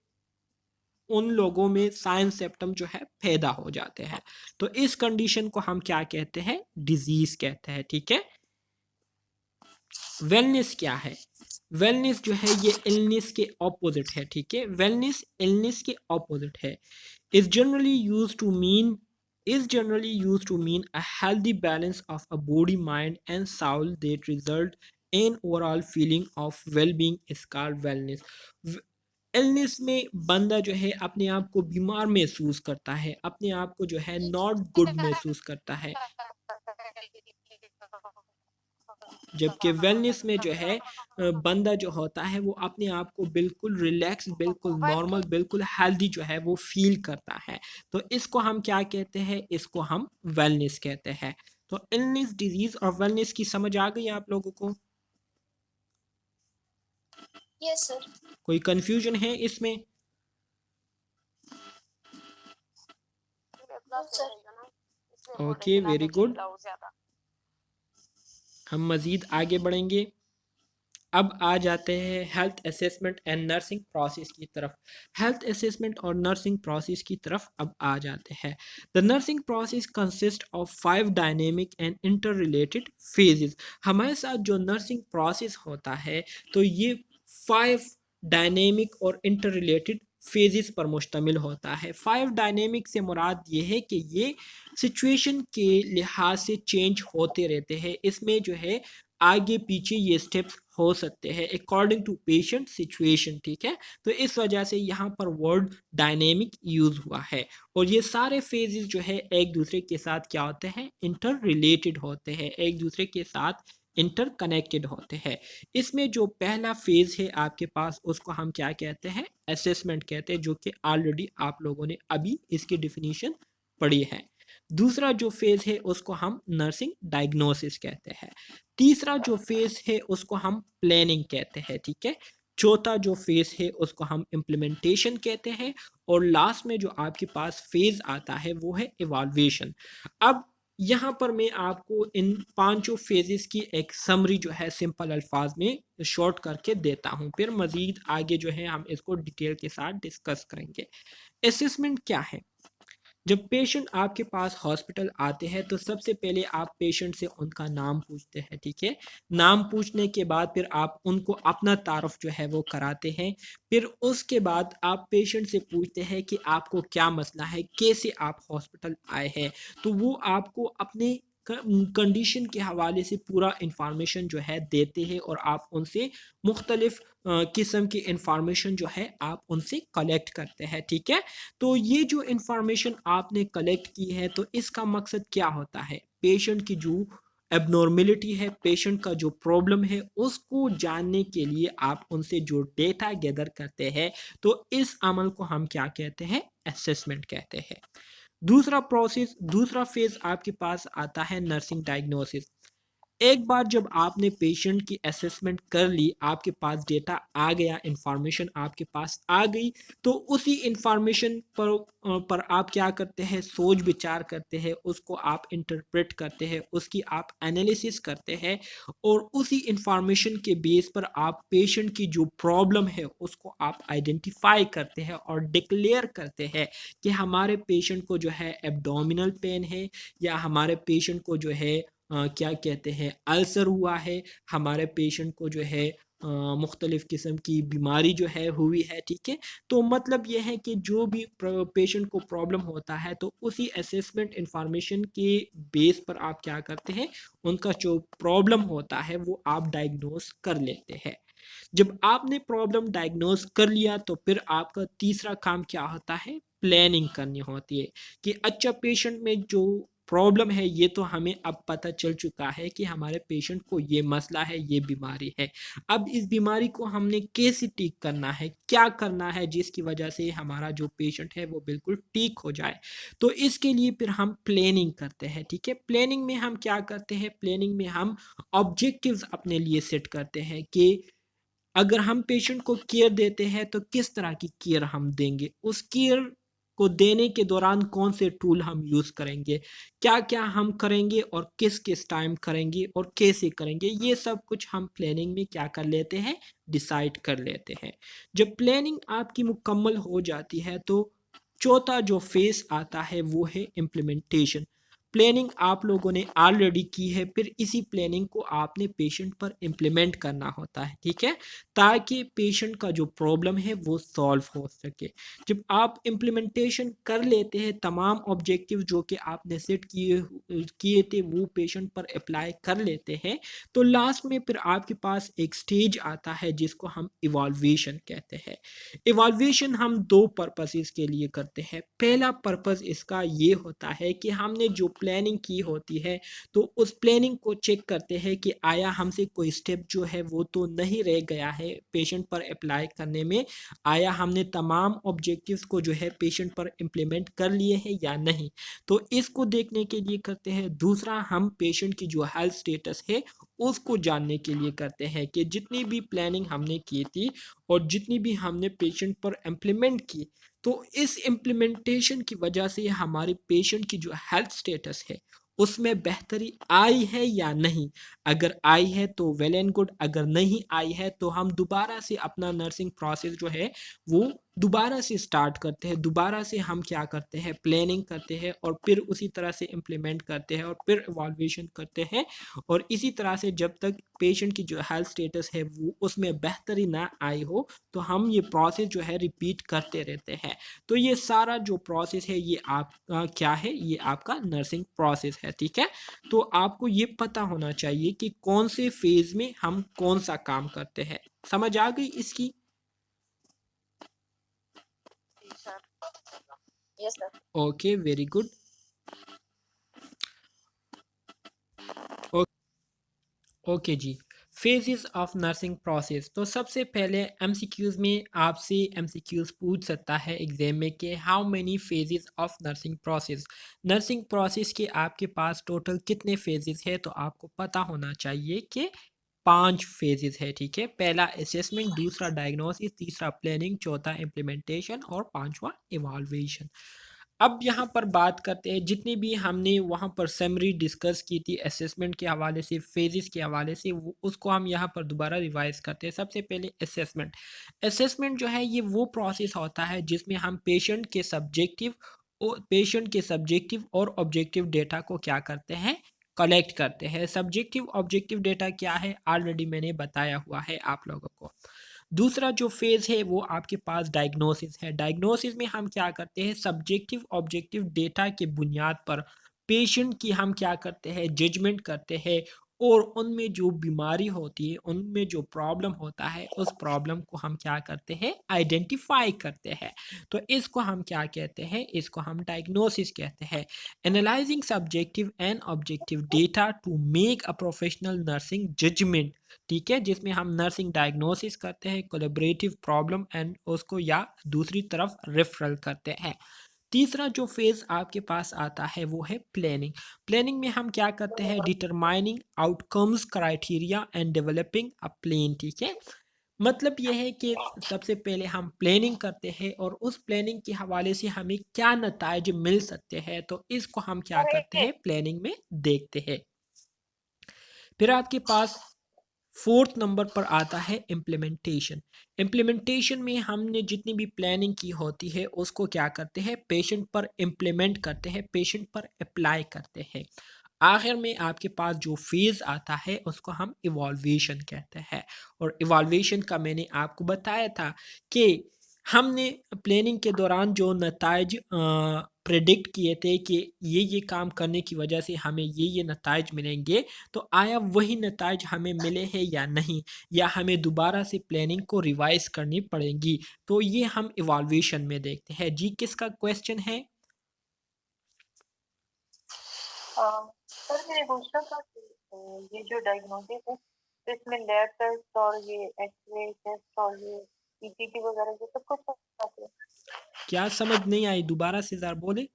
उन लोगों में साइन सिम्पटम जो है पैदा हो जाते हैं। तो इस कंडीशन को हम क्या कहते हैं, डिजीज कहते हैं, ठीक है। वेलनेस क्या है, वेलनेस जो है ये इलनेस के ऑपोजिट है, ठीक है। वेलनेस इलनेस के ऑपोजिट है। Is generally use to mean a healthy balance of a body, mind and soul that result in overall feeling of well-being is called wellness. Illness में बंदा जो है अपने आप को बीमार महसूस करता है, अपने आप को जो है नॉट गुड महसूस करता है, जबकि वेलनेस में जो है बंदा जो होता है वो अपने आप को बिल्कुल रिलैक्स, बिल्कुल नॉर्मल, बिल्कुल हेल्दी जो है वो फील करता है। तो इसको हम क्या कहते हैं, इसको हम वेलनेस कहते हैं। तो इलनेस, डिजीज और वेलनेस की समझ आ गई आप लोगों को? Yes sir. कोई कंफ्यूजन है इसमें? Okay, very good. हम मज़ीद आगे बढ़ेंगे। अब आ जाते हैं health assessment and nursing process की तरफ। हेल्थ असेसमेंट और नर्सिंग प्रोसेस की तरफ अब आ जाते हैं। The nursing process consist of 5 dynamic and inter related phases. हमारे साथ जो नर्सिंग प्रोसेस होता है तो ये 5 डायनेमिक और इंटर रिलेटेड फेजेस पर मुश्तमिल होता है। 5 डायनेमिक से मुराद ये है कि ये सिचुएशन के लिहाज से चेंज होते रहते हैं। इसमें जो है आगे पीछे ये स्टेप्स हो सकते हैं अकॉर्डिंग टू पेशेंट सिचुएशन, ठीक है। तो इस वजह से यहाँ पर वर्ड डायनेमिक यूज हुआ है, और ये सारे फेजेस जो है एक दूसरे के साथ क्या होते हैं, इंटर रिलेटेड होते हैं, एक दूसरे के साथ इंटर कनेक्टेड होते हैं। इसमें जो पहला फेज है आपके पास उसको हम क्या कहते हैं, असेसमेंट कहते हैं, जो कि ऑलरेडी आप लोगों ने अभी इसकी डिफिनीशन पढ़ी है। दूसरा जो फेज़ है उसको हम नर्सिंग डायग्नोसिस कहते हैं। तीसरा जो फेज़ है उसको हम प्लानिंग कहते हैं, ठीक है? चौथा जो फेज़ है उसको हम इम्प्लीमेंटेशन कहते हैं और लास्ट में जो आपके पास फेज़ आता है वो है इवैल्यूएशन। अब यहाँ पर मैं आपको इन पाँचों फेजेस की एक समरी जो है सिंपल अल्फाज में शॉर्ट करके देता हूँ, फिर मज़ीद आगे जो है हम इसको डिटेल के साथ डिस्कस करेंगे। असेसमेंट क्या है? जब पेशेंट आपके पास हॉस्पिटल आते हैं तो सबसे पहले आप पेशेंट से उनका नाम पूछते हैं, ठीक है? नाम पूछने के बाद फिर आप उनको अपना तारुफ जो है वो कराते हैं। फिर उसके बाद आप पेशेंट से पूछते हैं कि आपको क्या मसला है, कैसे आप हॉस्पिटल आए हैं। तो वो आपको अपने कंडीशन के हवाले से पूरा इंफॉर्मेशन जो है देते हैं और आप उनसे मुख्तलिफ किस्म की इंफॉर्मेशन जो है आप उनसे कलेक्ट करते हैं, ठीक है? तो ये जो इंफॉर्मेशन आपने कलेक्ट की है तो इसका मकसद क्या होता है? पेशेंट की जो एबनॉर्मेलिटी है, पेशेंट का जो प्रॉब्लम है उसको जानने के लिए आप उनसे जो डेटा गैदर करते हैं, तो इस अमल को हम क्या कहते हैं? असेसमेंट कहते हैं। दूसरा फेज आपके पास आता है नर्सिंग डायग्नोसिस। एक बार जब आपने पेशेंट की असेसमेंट कर ली, आपके पास डेटा आ गया, इंफॉर्मेशन आपके पास आ गई, तो उसी इंफॉर्मेशन पर आप क्या करते हैं? सोच विचार करते हैं, उसको आप इंटरप्रेट करते हैं, उसकी आप एनालिसिस करते हैं और उसी इंफॉर्मेशन के बेस पर आप पेशेंट की जो प्रॉब्लम है उसको आप आइडेंटिफाई करते हैं और डिक्लेयर करते हैं कि हमारे पेशेंट को जो है एब्डोमिनल पेन है या हमारे पेशेंट को जो है क्या कहते हैं अल्सर हुआ है, हमारे पेशेंट को जो है मुख्तलिफ़ किस्म की बीमारी जो है हुई है, ठीक है? तो मतलब ये है कि जो भी पेशेंट को प्रॉब्लम होता है तो उसी असेसमेंट इंफॉर्मेशन के बेस पर आप क्या करते हैं? उनका जो प्रॉब्लम होता है वो आप डायग्नोस कर लेते हैं। जब आपने प्रॉब्लम डायग्नोस कर लिया तो फिर आपका तीसरा काम क्या होता है? प्लानिंग करनी होती है कि अच्छा पेशेंट में जो प्रॉब्लम है ये तो हमें अब पता चल चुका है कि हमारे पेशेंट को ये मसला है, ये बीमारी है। अब इस बीमारी को हमने कैसे ठीक करना है, क्या करना है जिसकी वजह से हमारा जो पेशेंट है वो बिल्कुल ठीक हो जाए। तो इसके लिए फिर हम प्लानिंग करते हैं, ठीक है? प्लानिंग में हम क्या करते हैं? प्लानिंग में हम ऑब्जेक्टिव्स अपने लिए सेट करते हैं कि अगर हम पेशेंट को केयर देते हैं तो किस तरह की केयर हम देंगे, उस केयर को देने के दौरान कौन से टूल हम यूज़ करेंगे, क्या क्या हम करेंगे और किस किस टाइम करेंगे और कैसे करेंगे, ये सब कुछ हम प्लानिंग में क्या कर लेते हैं? डिसाइड कर लेते हैं। जब प्लानिंग आपकी मुकम्मल हो जाती है तो चौथा जो फेस आता है वो है इम्प्लीमेंटेशन। प्लानिंग आप लोगों ने ऑलरेडी की है, फिर इसी प्लानिंग को आपने पेशेंट पर इम्प्लीमेंट करना होता है, ठीक है? ताकि पेशेंट का जो प्रॉब्लम है वो सॉल्व हो सके। जब आप इम्प्लीमेंटेशन कर लेते हैं, तमाम ऑब्जेक्टिव जो कि आपने सेट किए थे वो पेशेंट पर अप्लाई कर लेते हैं, तो लास्ट में फिर आपके पास एक स्टेज आता है जिसको हम इवॉल्वेशन कहते हैं। इवॉल्वेशन हम दो पर्पसेस के लिए करते हैं। पहला पर्पस इसका ये होता है कि हमने जो प्लानिंग की होती है तो उस प्लानिंग को चेक करते हैं कि आया हमसे कोई स्टेप जो है वो तो नहीं रह गया है पेशेंट पर अप्लाई करने में, आया हमने तमाम ऑब्जेक्टिव्स को जो है पेशेंट पर इम्प्लीमेंट कर लिए हैं या नहीं। तो इसको देखने के लिए करते हैं। दूसरा, हम पेशेंट की जो हेल्थ स्टेटस है उसको जानने के लिए करते हैं कि जितनी भी प्लानिंग हमने की थी और जितनी भी हमने पेशेंट पर इम्प्लीमेंट की, तो इस इम्प्लीमेंटेशन की वजह से हमारे पेशेंट की जो हेल्थ स्टेटस है उसमें बेहतरी आई है या नहीं। अगर आई है तो वेल एंड गुड, अगर नहीं आई है तो हम दोबारा से अपना नर्सिंग प्रोसेस जो है वो दोबारा से स्टार्ट करते हैं। दोबारा से हम क्या करते हैं? प्लानिंग करते हैं और फिर उसी तरह से इम्प्लीमेंट करते हैं और फिर इवॉल्वेशन करते हैं और इसी तरह से जब तक पेशेंट की जो हेल्थ स्टेटस है वो उसमें बेहतरी ना आई हो तो हम ये प्रोसेस जो है रिपीट करते रहते हैं। तो ये सारा जो प्रोसेस है ये आपका क्या है? ये आपका नर्सिंग प्रोसेस है, ठीक है? तो आपको ये पता होना चाहिए कि कौन से फेज में हम कौन सा काम करते हैं। समझ आ गई इसकी? जी sir. Yes sir. Okay, very good. Okay जी। Phases of nursing process. तो सबसे पहले एमसीक्यूज में आपसे एमसीक्यूज पूछ सकता है एग्जाम में कि how many phases of nursing process. Nursing process के आपके पास टोटल कितने फेजेस है, तो आपको पता होना चाहिए कि 5 फेजेस है। ठीक है, पहला असेसमेंट, दूसरा डायग्नोसिस, तीसरा प्लानिंग, चौथा इम्प्लीमेंटेशन और पांचवा इवाल्वेशन। अब यहाँ पर बात करते हैं, जितनी भी हमने वहाँ पर समरी डिस्कस की थी असेसमेंट के हवाले से, फेजेस के हवाले से, वो उसको हम यहाँ पर दोबारा रिवाइज करते हैं। सबसे पहले असेसमेंट। असेसमेंट जो है ये वो प्रोसेस होता है जिसमें हम पेशेंट के सब्जेक्टिव और ऑब्जेक्टिव डेटा को क्या करते हैं, कलेक्ट करते हैं। सब्जेक्टिव ऑब्जेक्टिव डेटा क्या है, ऑलरेडी मैंने बताया हुआ है आप लोगों को। दूसरा जो फेज़ है वो आपके पास डायग्नोसिस है। डायग्नोसिस में हम क्या करते हैं, सब्जेक्टिव ऑब्जेक्टिव डेटा के बुनियाद पर पेशेंट की हम क्या करते हैं, जजमेंट करते हैं और उनमें जो बीमारी होती है, उनमें जो प्रॉब्लम होता है, उस प्रॉब्लम को हम क्या करते हैं, आइडेंटिफाई करते हैं। तो इसको हम क्या कहते हैं, इसको हम डायग्नोसिस कहते हैं। Analysing subjective and objective data to make a professional nursing judgement. ठीक है, जिसमें हम नर्सिंग डायग्नोसिस करते हैं, कोलैबोरेटिव प्रॉब्लम एंड उसको या दूसरी तरफ रेफरल करते हैं। तीसरा जो फेज आपके पास आता है वो है प्लानिंग। प्लानिंग में हम क्या करते हैं, determining outcomes criteria and developing a plan. ठीक है, मतलब यह है कि सबसे पहले हम प्लानिंग करते हैं और उस प्लानिंग के हवाले से हमें क्या नताइज मिल सकते हैं, तो इसको हम क्या करते हैं, प्लानिंग में देखते हैं। फिर आपके पास फोर्थ नंबर पर आता है इम्प्लीमेंटेशन। इम्प्लीमेंटेशन में हमने जितनी भी प्लानिंग की होती है उसको क्या करते हैं, पेशेंट पर इम्प्लीमेंट करते हैं, पेशेंट पर अप्लाई करते हैं। आखिर में आपके पास जो फेज आता है उसको हम इवॉल्वेशन कहते हैं। और इवॉल्वेशन का मैंने आपको बताया था कि हमने प्लानिंग के दौरान जो नताइज प्रेडिक्ट किए थे कि ये काम करने की वजह से हमें ये नताइज मिलेंगे, तो आया वही नताइज हमें मिले हैं या नहीं, या हमें दोबारा से प्लानिंग को रिवाइज करनी पड़ेगी, तो ये हम इवॉल्वेशन में देखते हैं। जी किसका क्वेश्चन है? सर मेरे पूछना था कि ये जो डायग्नोसिस है तो इसमें लैब टेस्ट और ये एक्सरे टेस्ट और ये ईसीजी वगैरह ये सब कुछ आते हैं। क्या समझ नहीं आई, दोबारा से जरा बोले।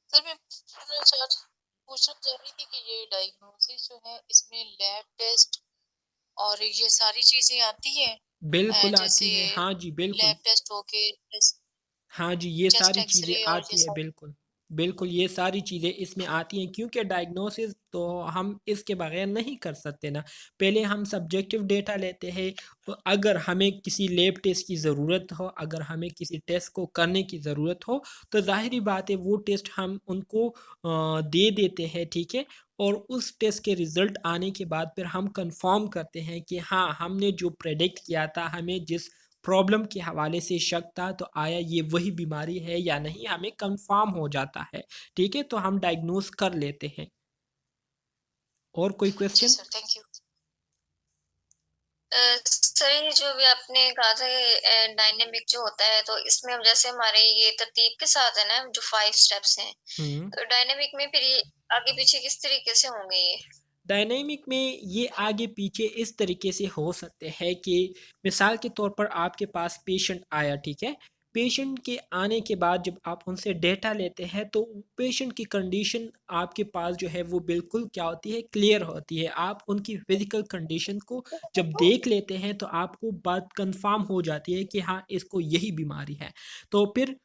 सर मैं पूछना चाह रही थी कि ये डायग्नोसिस जो है इसमें लैब टेस्ट और ये सारी चीजें आती हैं, बिल्कुल जैसे आती है, हाँ जी बिल्कुल। लैब टेस्ट हो के हाँ जी, ये चेस्ट सारी चीज़ें एक्सरे और ये आती है, सब। बिल्कुल। बिल्कुल, ये सारी चीज़ें इसमें आती हैं क्योंकि डायग्नोसिस तो हम इसके बगैर नहीं कर सकते ना। पहले हम सब्जेक्टिव डेटा लेते हैं, तो अगर हमें किसी लैब टेस्ट की ज़रूरत हो, अगर हमें किसी टेस्ट को करने की ज़रूरत हो, तो ज़ाहिर-सी बात है वो टेस्ट हम उनको दे देते हैं, ठीक है? और उस टेस्ट के रिज़ल्ट आने के बाद फिर हम कन्फ़र्म करते हैं कि हाँ, हमने जो प्रेडिक्ट किया था, हमें जिस प्रॉब्लम के हवाले से शक था, तो आया ये वही बीमारी है या नहीं, हमें कंफर्म हो जाता है। ठीक है, तो हम डायग्नोस कर लेते हैं। और कोई जी question? Sir, thank you. Sir ये जो भी आपने कहा था डायनेमिक जो होता है तो इसमें अब जैसे हमारे ये तरतीब के साथ है ना जो 5 स्टेप्स हैं, हम्म। तो डायनेमिक में फिर ये आगे पीछे किस तरीके से होंगे ये? डायनेमिक में ये आगे पीछे इस तरीके से हो सकते हैं कि मिसाल के तौर पर आपके पास पेशेंट आया, ठीक है? पेशेंट के आने के बाद जब आप उनसे डेटा लेते हैं तो पेशेंट की कंडीशन आपके पास जो है वो बिल्कुल क्या होती है, क्लियर होती है। आप उनकी फिजिकल कंडीशन को जब देख लेते हैं तो आपको बात कंफर्म हो जाती है कि हाँ इसको यही बीमारी है। तो फिर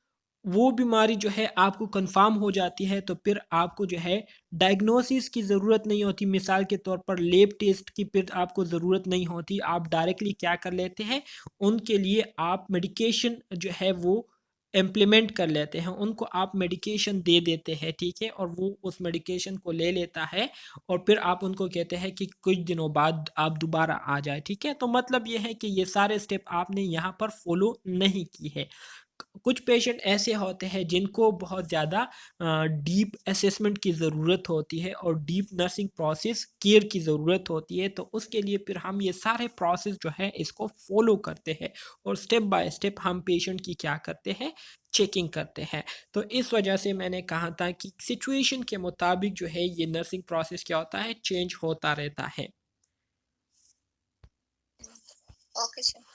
वो बीमारी जो है आपको कंफर्म हो जाती है, तो फिर आपको जो है डायग्नोसिस की ज़रूरत नहीं होती। मिसाल के तौर पर लैब टेस्ट की फिर आपको ज़रूरत नहीं होती। आप डायरेक्टली क्या कर लेते हैं, उनके लिए आप मेडिकेशन जो है वो इम्प्लीमेंट कर लेते हैं, उनको आप मेडिकेशन दे देते हैं, ठीक है? और वो उस मेडिकेशन को ले लेता है और फिर आप उनको कहते हैं कि कुछ दिनों बाद आप दोबारा आ जाए, ठीक है? तो मतलब ये है कि ये सारे स्टेप आपने यहाँ पर फॉलो नहीं की है। कुछ पेशेंट ऐसे होते हैं जिनको बहुत ज़्यादा डीप असेसमेंट की ज़रूरत होती है और डीप नर्सिंग प्रोसेस केयर की ज़रूरत होती है, तो उसके लिए फिर हम ये सारे प्रोसेस जो है इसको फॉलो करते हैं और स्टेप बाय स्टेप हम पेशेंट की क्या करते हैं, चेकिंग करते हैं। तो इस वजह से मैंने कहा था कि सिचुएशन के मुताबिक जो है ये नर्सिंग प्रोसेस क्या होता है, चेंज होता रहता है। Okay sir.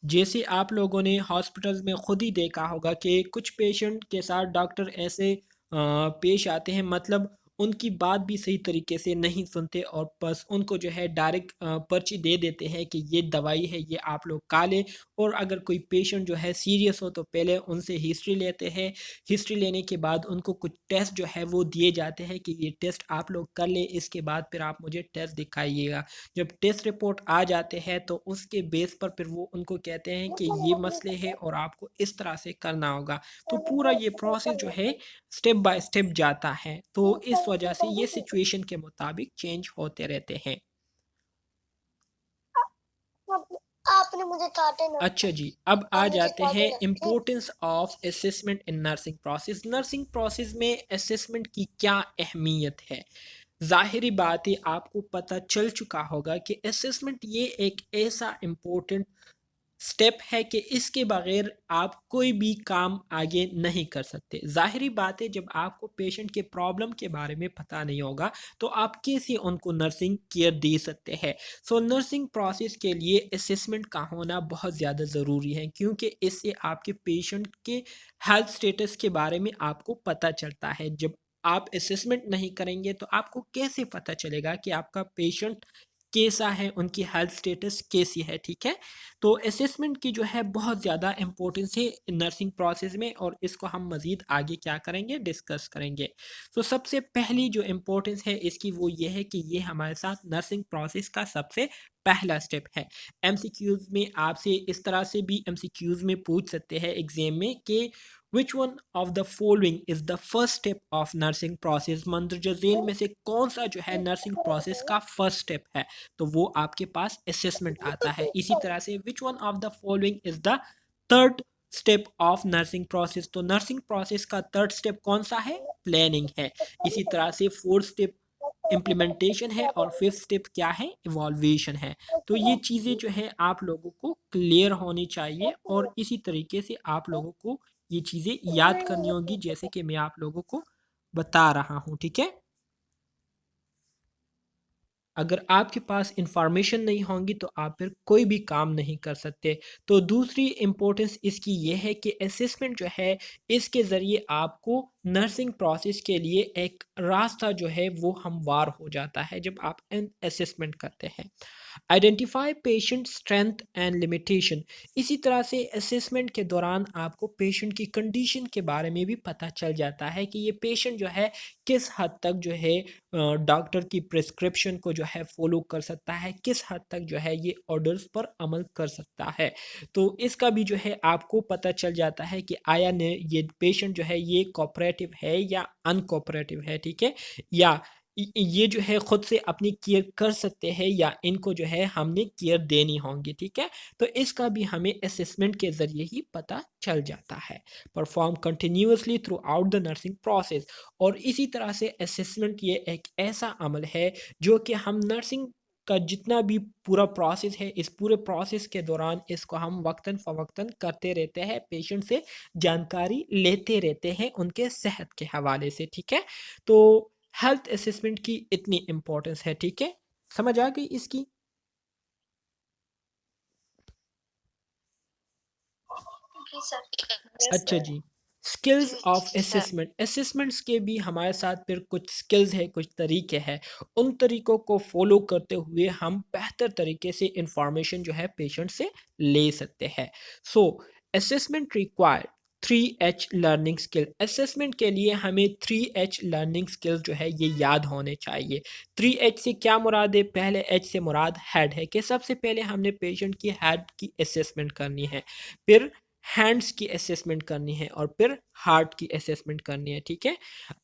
जैसे आप लोगों ने हॉस्पिटल्स में खुद ही देखा होगा कि कुछ पेशेंट के साथ डॉक्टर ऐसे पेश आते हैं, मतलब उनकी बात भी सही तरीके से नहीं सुनते और बस उनको जो है डायरेक्ट पर्ची दे देते हैं कि ये दवाई है, ये आप लोग खा लें। और अगर कोई पेशेंट जो है सीरियस हो तो पहले उनसे हिस्ट्री लेते हैं। हिस्ट्री लेने के बाद उनको कुछ टेस्ट जो है वो दिए जाते हैं कि ये टेस्ट आप लोग कर लें, इसके बाद फिर आप मुझे टेस्ट दिखाइएगा। जब टेस्ट रिपोर्ट आ जाते हैं तो उसके बेस पर फिर वो उनको कहते हैं कि ये मसले हैं और आपको इस तरह से करना होगा। तो पूरा ये प्रोसेस जो है स्टेप बाय स्टेप जाता है। तो इस वजह से ये सिचुएशन के मुताबिक चेंज होते रहते हैं। आपने मुझे काटे ना। अच्छा जी, अब आ आप मुझे जाते काटे हैं ना। Importance of assessment in nursing process. Nursing process में असेसमेंट की क्या अहमियत है? ज़ाहिरी बात है, आपको पता चल चुका होगा कि असेसमेंट ये एक ऐसा इम्पोर्टेंट स्टेप है कि इसके बगैर आप कोई भी काम आगे नहीं कर सकते। ज़ाहिरी बात है, जब आपको पेशेंट के प्रॉब्लम के बारे में पता नहीं होगा तो आप कैसे उनको नर्सिंग केयर दे सकते हैं। सो नर्सिंग प्रोसेस के लिए असेसमेंट का होना बहुत ज़्यादा ज़रूरी है, क्योंकि इससे आपके पेशेंट के हेल्थ स्टेटस के बारे में आपको पता चलता है। जब आप असेसमेंट नहीं करेंगे तो आपको कैसे पता चलेगा कि आपका पेशेंट कैसा है, उनकी हेल्थ स्टेटस कैसी है, ठीक है? तो असेसमेंट की जो है बहुत ज़्यादा इम्पोर्टेंस है नर्सिंग प्रोसेस में और इसको हम मज़ीद आगे क्या करेंगे, डिस्कस करेंगे। तो सबसे पहली जो इम्पोर्टेंस है इसकी वो ये है कि ये हमारे साथ नर्सिंग प्रोसेस का सबसे पहला स्टेप है। एमसीक्यूज़ में आपसे इस तरह से भी एमसीक्यूज़ में पूछ सकते हैं एग्ज़ाम में कि which one of the following is the first step of nursing process. मंदरजा झेल में से कौन सा जो है नर्सिंग प्रोसेस का फर्स्ट स्टेप है? तो वो आपके पास असेसमेंट आता है। इसी तरह से विच one of the following is the third step of nursing process. तो नर्सिंग प्रोसेस का थर्ड स्टेप कौन सा है? प्लानिंग है। इसी तरह से फोर्थ स्टेप इम्प्लीमेंटेशन है और फिफ्थ स्टेप क्या है? इवॉल्वेशन है। तो ये चीज़ें जो है आप लोगों को क्लियर होनी चाहिए और इसी तरीके से आप लोगों को ये चीज़ें याद करनी होगी जैसे कि मैं आप लोगों को बता रहा हूँ, ठीक है? अगर आपके पास इंफॉर्मेशन नहीं होगी तो आप फिर कोई भी काम नहीं कर सकते। तो दूसरी इम्पोर्टेंस इसकी ये है कि असेसमेंट जो है इसके ज़रिए आपको नर्सिंग प्रोसेस के लिए एक रास्ता जो है वो हमवार हो जाता है जब आप असेसमेंट करते हैं। Identify patient strength and limitation. इसी तरह से असेसमेंट के दौरान आपको पेशेंट की कंडीशन के बारे में भी पता चल जाता है कि ये पेशेंट जो है किस हद तक जो है डॉक्टर की प्रिस्क्रिप्शन को जो है फॉलो कर सकता है, किस हद तक जो है ये ऑर्डर्स पर अमल कर सकता है। तो इसका भी जो है आपको पता चल जाता है कि आया ने ये पेशेंट जो है ये कोऑपरेटिव है या अनकोऑपरेटिव है, ठीक है? या ये जो है खुद से अपनी केयर कर सकते हैं या इनको जो है हमने केयर देनी होगी, ठीक है? तो इसका भी हमें असेसमेंट के ज़रिए ही पता चल जाता है। Perform continuously through out the nursing process. और इसी तरह से असेसमेंट ये एक ऐसा अमल है जो कि हम नर्सिंग का जितना भी पूरा प्रोसेस है, इस पूरे प्रोसेस के दौरान इसको हम वक्तन फ़वक्तन करते रहते हैं, पेशेंट से जानकारी लेते रहते हैं उनके सेहत के हवाले से, ठीक है? तो हेल्थ असेसमेंट की इतनी इम्पोर्टेंस है, ठीक है? समझ आ गई इसकी? जी सर। अच्छा जी। स्किल्स जी ऑफ सर। असेसमेंट। असेसमेंट्स के भी हमारे साथ फिर कुछ स्किल्स है, कुछ तरीके हैं। उन तरीकों को फॉलो करते हुए हम बेहतर तरीके से इंफॉर्मेशन जो है पेशेंट से ले सकते हैं। सो assessment require 3H learning skill. Assessment के लिए हमें 3H लर्निंग स्किल्स जो है ये याद होने चाहिए। 3H से क्या मुराद है? पहले H से मुराद हेड है कि सबसे पहले हमने पेशेंट की हेड की असेसमेंट करनी है। फिर हैंड्स की असेसमेंट करनी है और फिर हार्ट की असेसमेंट करनी है, ठीक है।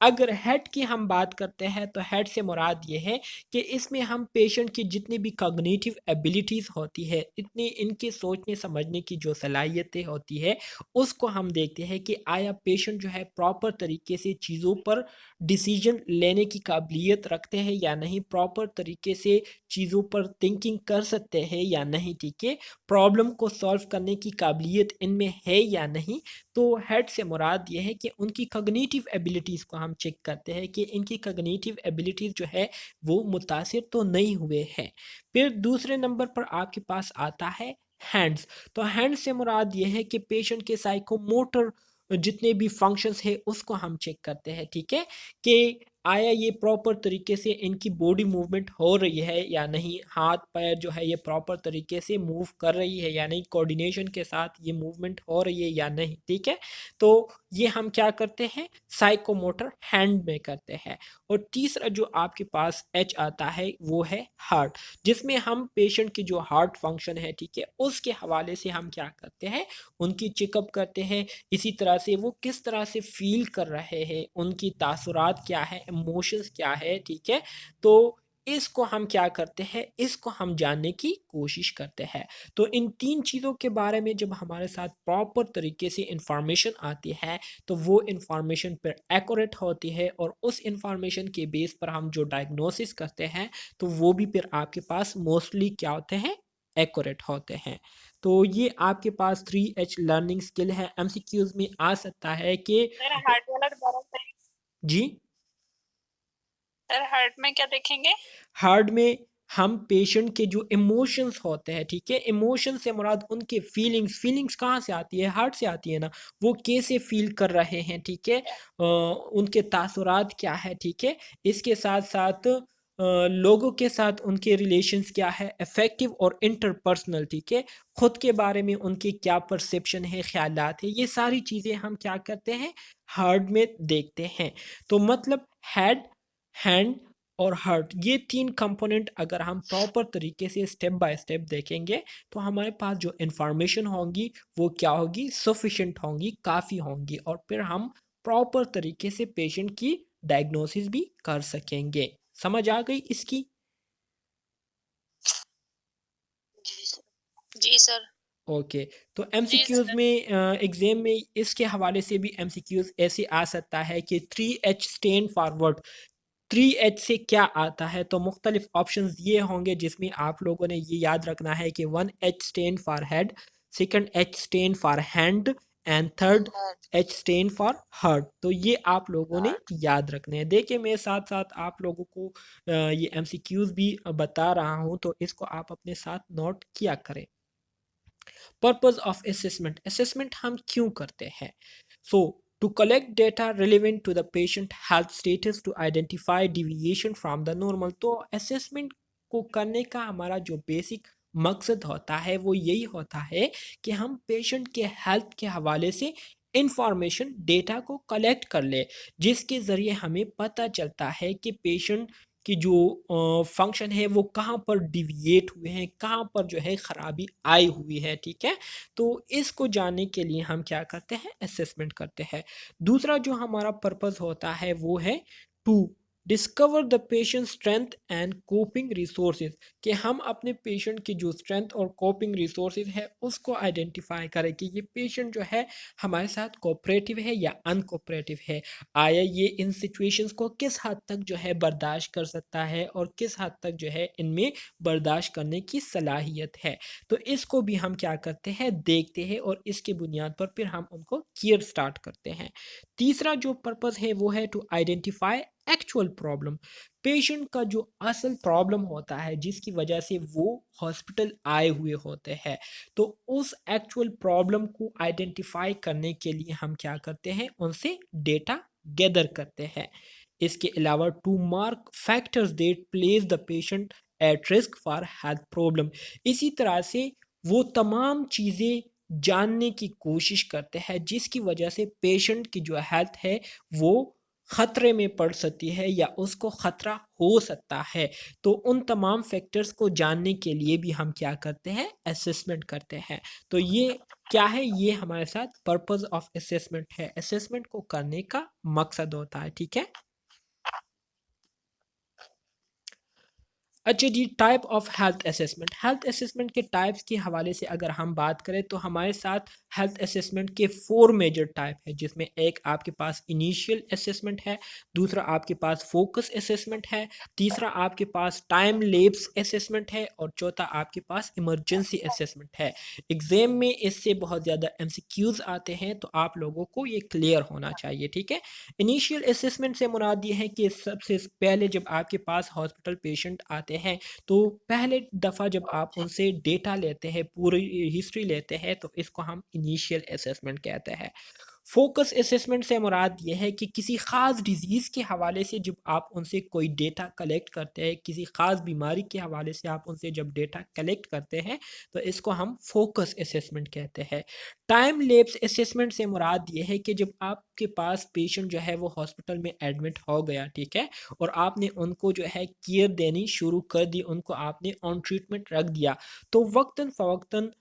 अगर हेड की हम बात करते हैं तो हेड से मुराद ये है कि इसमें हम पेशेंट की जितनी भी कॉग्निटिव एबिलिटीज़ होती है, इतनी इनके सोचने समझने की जो सलाहियतें होती है, उसको हम देखते हैं कि आया पेशेंट जो है प्रॉपर तरीके से चीज़ों पर डिसीजन लेने की काबिलियत रखते हैं या नहीं, प्रॉपर तरीके से चीज़ों पर थिंकिंग कर सकते हैं या नहीं, ठीक है। प्रॉब्लम को सॉल्व करने की काबिलियत इनमें है या नहीं। तो हेड से मुराद ये है कि उनकी कॉग्निटिव एबिलिटीज़ को हम चेक करते हैं कि इनकी कॉग्निटिव एबिलिटीज़ जो है वो मुतासिर तो नहीं हुए हैं। फिर दूसरे नंबर पर आपके पास आता है हैंड्स। तो हैंड्स से मुराद ये है कि पेशेंट के साइकोमोटर जितने भी फंक्शंस है उसको हम चेक करते हैं, ठीक है, कि आया ये प्रॉपर तरीके से इनकी बॉडी मूवमेंट हो रही है या नहीं, हाथ पैर जो है ये प्रॉपर तरीके से मूव कर रही है या नहीं, कोऑर्डिनेशन के साथ ये मूवमेंट हो रही है या नहीं, ठीक है। तो ये हम क्या करते हैं, साइकोमोटर हैंड में करते हैं। और तीसरा जो आपके पास एच आता है वो है हार्ट, जिसमें हम पेशेंट की जो हार्ट फंक्शन है, ठीक है, उसके हवाले से हम क्या करते हैं, उनकी चेकअप करते हैं। इसी तरह से वो किस तरह से फील कर रहे हैं, उनकी तासुरात क्या है, इमोशंस क्या है, ठीक है। तो इसको हम क्या करते हैं, इसको हम जानने की कोशिश करते हैं। तो इन तीन चीज़ों के बारे में जब हमारे साथ प्रॉपर तरीके से इंफॉर्मेशन आती है तो वो इंफॉर्मेशन पर एक्यूरेट होती है और उस इंफॉर्मेशन के बेस पर हम जो डायग्नोसिस करते हैं तो वो भी फिर आपके पास मोस्टली क्या होते हैं, एक्यूरेट होते हैं। तो ये आपके पास 3H लर्निंग स्किल है, एमसीक्यूज में आ सकता है कि सर हार्ट वाला दोबारा सही। जी सर हार्ट में क्या देखेंगे? हार्ट में हम पेशेंट के जो इमोशंस होते हैं, ठीक है, इमोशन से मुराद उनके फीलिंग्स, फीलिंग्स कहाँ से आती है, हार्ट से आती है ना, वो कैसे फील कर रहे हैं, ठीक है, उनके तासुरात क्या है, ठीक है। इसके साथ साथ लोगों के साथ उनके रिलेशंस क्या है, इफेक्टिव और इंटरपर्सनल, ठीक है, खुद के बारे में उनके क्या परसेप्शन है, ख्यालात है, ये सारी चीज़ें हम क्या करते हैं, हार्ट में देखते हैं। तो मतलब हेड, हैंड और हार्ट, ये तीन कंपोनेंट अगर हम प्रॉपर तरीके से स्टेप बाय स्टेप देखेंगे तो हमारे पास जो इंफॉर्मेशन होंगी वो क्या होगी, सफिशिएंट होंगी, काफ़ी होंगी, और फिर हम प्रॉपर तरीके से पेशेंट की डायग्नोसिस भी कर सकेंगे। समझ आ गई इसकी? जी सर। जी सर। ओके। तो जी एमसीक्यूज सर। में एग्जाम में इसके हवाले से भी एमसीक्यूज ऐसे आ सकता है कि 3H स्टैंड फॉरवर्ड, 3H से क्या आता है, तो मुख्तलिफ ऑप्शंस ये होंगे जिसमें आप लोगों ने ये याद रखना है कि 1H stand for head, second H stand for hand and third heart. H stand for heart. तो ये आप लोगों ने हार्ट। याद रखने हैं। देखिए मैं साथ साथ आप लोगों को ये एमसीक्यूज भी बता रहा हूँ तो इसको आप अपने साथ नोट किया करें। पर्पस ऑफ असेसमेंट, असेसमेंट हम क्यों करते हैं, so to collect data relevant to the patient health status to identify deviation from the normal. तो असेसमेंट को करने का हमारा जो बेसिक मकसद होता है वो यही होता है कि हम पेशेंट के हेल्थ के हवाले से इंफॉर्मेशन डेटा को कलेक्ट कर ले, जिसके ज़रिए हमें पता चलता है कि पेशेंट की जो फंक्शन है वो कहाँ पर डिविएट हुए हैं, कहाँ पर जो है ख़राबी आई हुई है, ठीक है। तो इसको जानने के लिए हम क्या करते हैं, असेसमेंट करते हैं। दूसरा जो हमारा पर्पस होता है वो है to discover the patient strength and coping resources, कि हम अपने पेशेंट की जो स्ट्रेंथ और कोपिंग रिसोर्सेज है उसको आइडेंटिफाई करें कि ये पेशेंट जो है हमारे साथ कोऑपरेटिव है या अनकोऑपरेटिव है, आया ये इन सिचुएशंस को किस हद तक जो है बर्दाश्त कर सकता है और किस हद तक जो है इनमें बर्दाश्त करने की सलाहियत है। तो इसको भी हम क्या करते हैं, देखते हैं, और इसके बुनियाद पर फिर हम उनको केयर स्टार्ट करते हैं। तीसरा जो पर्पस है वो है to identify actual problem, patient का जो असल प्रॉब्लम होता है जिसकी वजह से वो हॉस्पिटल आए हुए होते हैं, तो उस एक्चुअल प्रॉब्लम को आइडेंटिफाई करने के लिए हम क्या करते हैं, उनसे डेटा गैदर करते हैं। इसके अलावा to mark factors that place the patient at risk for health problem, इसी तरह से वो तमाम चीज़ें जानने की कोशिश करते हैं जिसकी वजह से पेशेंट की जो हेल्थ है वो खतरे में पड़ सकती है या उसको खतरा हो सकता है। तो उन तमाम फैक्टर्स को जानने के लिए भी हम क्या करते हैं, असेसमेंट करते हैं। तो ये क्या है, ये हमारे साथ पर्पस ऑफ असेसमेंट है, असेसमेंट को करने का मकसद होता है, ठीक है। अच्छा जी, टाइप ऑफ हेल्थ असेसमेंट के टाइप्स के हवाले से अगर हम बात करें तो हमारे साथ हेल्थ असेसमेंट के 4 मेजर टाइप है, जिसमें एक आपके पास इनिशियल असेसमेंट है, दूसरा आपके पास फोकस असेसमेंट है, तीसरा आपके पास टाइम लेप्स असेसमेंट है और चौथा आपके पास इमरजेंसी असेसमेंट है। एग्जाम में इससे बहुत ज़्यादा एमसीक्यूज आते हैं, तो आप लोगों को ये क्लियर होना चाहिए, ठीक है। इनिशियल असेसमेंट से मुराद ये है कि सबसे पहले जब आपके पास हॉस्पिटल पेशेंट आते हैं, तो पहले दफ़ा जब आप उनसे डेटा लेते हैं, पूरी हिस्ट्री लेते हैं, तो इसको हम इनिशियल असेसमेंट कहते हैं। फोकस असेसमेंट से मुराद ये है कि किसी ख़ास डिजीज़ के हवाले से जब आप उनसे कोई डेटा कलेक्ट करते हैं, किसी ख़ास बीमारी के हवाले से आप उनसे जब डेटा कलेक्ट करते हैं, तो इसको हम फोकस असेसमेंट कहते हैं। टाइम लैप्स असेसमेंट से मुराद ये है कि जब आपके पास पेशेंट जो है वो हॉस्पिटल में एडमिट हो गया, ठीक है, और आपने उनको जो है केयर देनी शुरू कर दी, उनको आपने ऑन ट्रीटमेंट रख दिया, तो वक्तन फ़वक्तन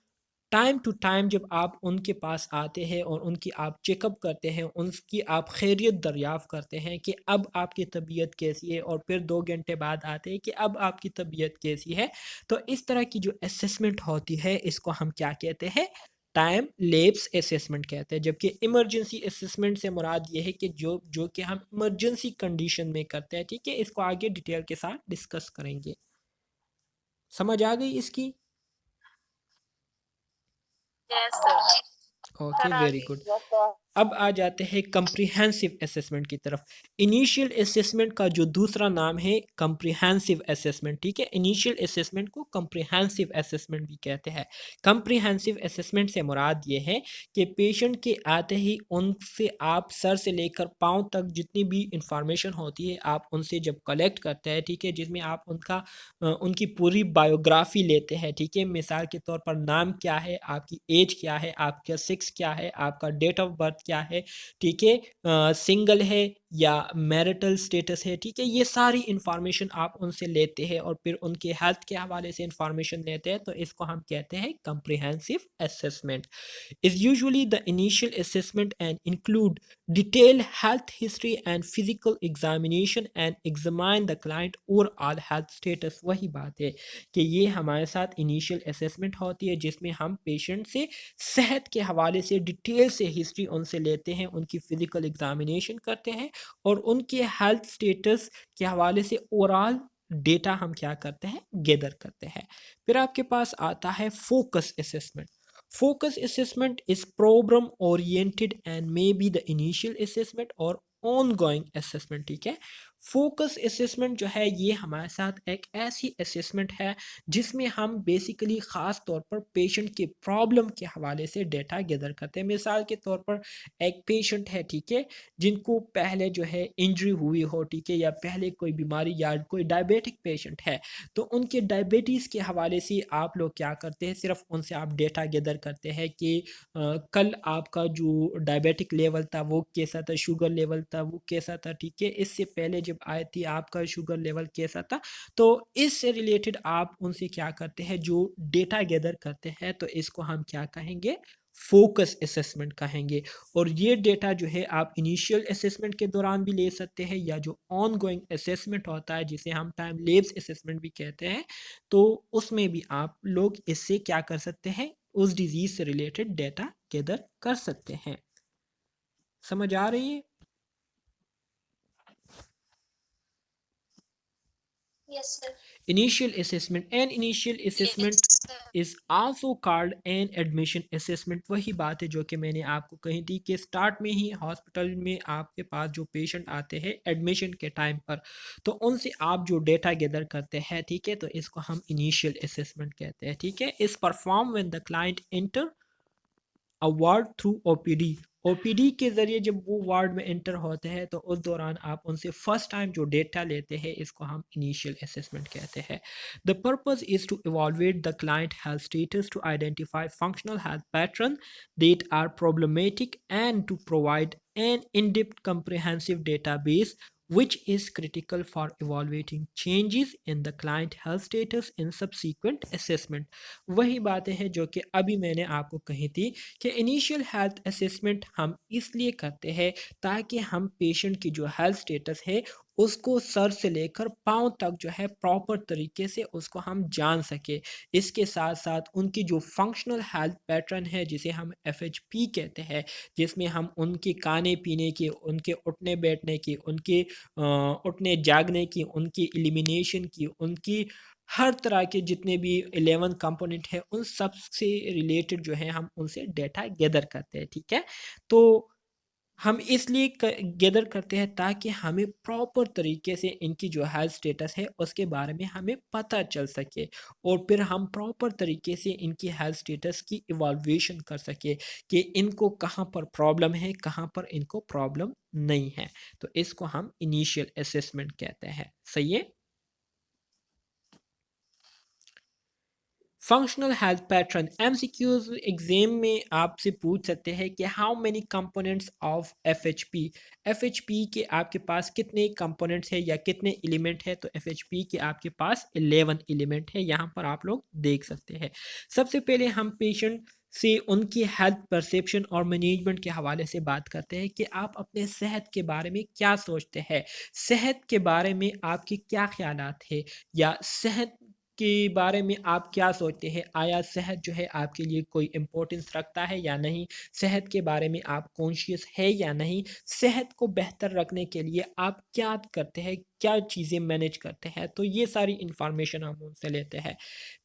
टाइम टू टाइम जब आप उनके पास आते हैं और उनकी आप चेकअप करते हैं, उनकी आप खैरियत दरियाफ़्त करते हैं कि अब आपकी तबीयत कैसी है, और फिर 2 घंटे बाद आते हैं कि अब आपकी तबीयत कैसी है। तो इस तरह की जो असेसमेंट होती है, इसको हम क्या कहते हैं, टाइम लैप्स असेसमेंट कहते हैं। जबकि इमरजेंसी असेसमेंट से मुराद ये है कि जो जो कि हम इमरजेंसी कंडीशन में करते हैं, ठीक है। इसको आगे डिटेल के साथ डिस्कस करेंगे। समझ आ गई इसकी? Yes sir. Okay, very good. Yes sir. अब आ जाते हैं कम्प्रिहेंसिव असेसमेंट की तरफ। इनिशियल असेसमेंट का जो दूसरा नाम है कम्प्रिहेंसिव असेसमेंट, ठीक है। इनिशियल असेसमेंट को कम्प्रिहेंसिव असेसमेंट भी कहते हैं। कम्प्रिहेंसिव असेसमेंट से मुराद ये है कि पेशेंट के आते ही उनसे आप सर से लेकर पाँव तक जितनी भी इंफॉर्मेशन होती है आप उनसे जब कलेक्ट करते हैं, ठीक है, जिसमें आप उनकी पूरी बायोग्राफी लेते हैं, ठीक है। मिसाल के तौर पर नाम क्या है, आपकी एज क्या है, आपका सेक्स क्या है, आपका डेट ऑफ बर्थ क्या है, ठीक है, सिंगल है या मैरिटल स्टेटस है, ठीक है। ये सारी इंफॉर्मेशन आप उनसे लेते हैं और फिर उनके हेल्थ के हवाले से इंफॉर्मेशन लेते हैं, तो इसको हम कहते हैं comprehensive assessment. Is usually the initial assessment and include detailed health history and physical examination and examine the client overall health status। वही बात है कि ये हमारे साथ इनिशियल असेसमेंट होती है, जिसमें हम पेशेंट से सेहत के हवाले से डिटेल से हिस्ट्री उनसे लेते हैं, उनकी फिजिकल एग्जामिनेशन करते हैं और उनके हेल्थ स्टेटस के हवाले से ओवरऑल डेटा हम क्या करते हैं, गैदर करते हैं। फिर आपके पास आता है focus assessment. Focus assessment is problem oriented and may be the initial assessment or ongoing assessment, ठीक है। फोकस असेसमेंट जो है ये हमारे साथ एक ऐसी असेसमेंट है जिसमें हम बेसिकली ख़ास तौर पर पेशेंट के प्रॉब्लम के हवाले से डेटा गैदर करते हैं। मिसाल के तौर पर एक पेशेंट है, ठीक है, जिनको पहले जो है इंजरी हुई हो, ठीक है, या पहले कोई बीमारी या कोई डायबिटिक पेशेंट है, तो उनके डायबिटीज़ के हवाले से आप लोग क्या करते हैं, सिर्फ उनसे आप डेटा गैदर करते हैं कि कल आपका जो डायबिटिक लेवल था वो कैसा था, शुगर लेवल था वो कैसा था, ठीक है, इससे पहले जब आई थी आपका शुगर लेवल कैसा था। तो इससे रिलेटेड आप उनसे क्या करते हैं, जो डेटा गैदर करते हैं, तो इसको हम क्या कहेंगे, फोकस असेसमेंट कहेंगे। और ये डेटा जो है आप इनिशियल असेसमेंट के दौरान भी ले सकते हैं, या जो ऑन गोइंग असेसमेंट होता है जिसे हम टाइम लेप्स असेसमेंट भी कहते हैं, तो उसमें भी आप लोग इससे क्या कर सकते हैं, उस डिजीज से रिलेटेड डेटा गैदर कर सकते हैं। समझ आ रही है? Yes sir. Initial assessment and initial assessment yes sir. is also called an admission assessment। वही बात है जो कि मैंने आपको कही थी कि स्टार्ट में ही हॉस्पिटल में आपके पास जो पेशेंट आते हैं एडमिशन के टाइम पर, तो उनसे आप जो डेटा गैदर करते हैं, ठीक है, तो इसको हम इनिशियल असेसमेंट कहते हैं, ठीक है। इस perform when the client enter a ward through OPD. OPD के ज़रिए जब वो वार्ड में एंटर होते हैं, तो उस दौरान आप उनसे फर्स्ट टाइम जो डेटा लेते हैं, इसको हम इनिशियल असेसमेंट कहते हैं। The purpose is to evaluate the client health status, to identify functional health pattern that are problematic and to provide an in-depth comprehensive database which is critical for evaluating changes in the client health status in subsequent assessment। वही बातें हैं जो कि अभी मैंने आपको कही थी कि इनिशियल हेल्थ असेसमेंट हम इसलिए करते हैं ताकि हम पेशेंट की जो हेल्थ स्टेटस है उसको सर से लेकर पाँव तक जो है प्रॉपर तरीके से उसको हम जान सके। इसके साथ साथ उनकी जो फंक्शनल हेल्थ पैटर्न है जिसे हम FHP कहते हैं, जिसमें हम उनके खाने पीने की, उनके उठने बैठने की, उनके उठने जागने की, उनकी एलिमिनेशन की, उनकी हर तरह के जितने भी 11 कंपोनेंट है उन सब से रिलेटेड जो है हम उनसे डेटा गैदर करते हैं। ठीक है, तो हम इसलिए गैदर करते हैं ताकि हमें प्रॉपर तरीके से इनकी जो हेल्थ स्टेटस है उसके बारे में हमें पता चल सके और फिर हम प्रॉपर तरीके से इनकी हेल्थ स्टेटस की इवॉल्वेशन कर सके कि इनको कहाँ पर प्रॉब्लम है, कहाँ पर इनको प्रॉब्लम नहीं है। तो इसको हम इनिशियल असेसमेंट कहते हैं। सही है। Functional health pattern MCQs exam में आपसे पूछ सकते हैं कि how many components of FHP के आपके पास कितने कंपोनेंट्स है या कितने एलिमेंट है। तो FHP के आपके पास 11 एलिमेंट है, यहाँ पर आप लोग देख सकते हैं। सबसे पहले हम पेशेंट से उनकी हेल्थ परसेप्शन और मैनेजमेंट के हवाले से बात करते हैं कि आप अपने सेहत के बारे में क्या सोचते हैं, सेहत के बारे में आपके क्या ख्यालात है या सेहत के बारे में आप क्या सोचते हैं। आया सेहत जो है आपके लिए कोई इम्पोर्टेंस रखता है या नहीं, सेहत के बारे में आप कॉन्शियस है या नहीं, सेहत को बेहतर रखने के लिए आप क्या करते हैं, क्या चीज़ें मैनेज करते हैं। तो ये सारी इंफॉर्मेशन हम उनसे लेते हैं।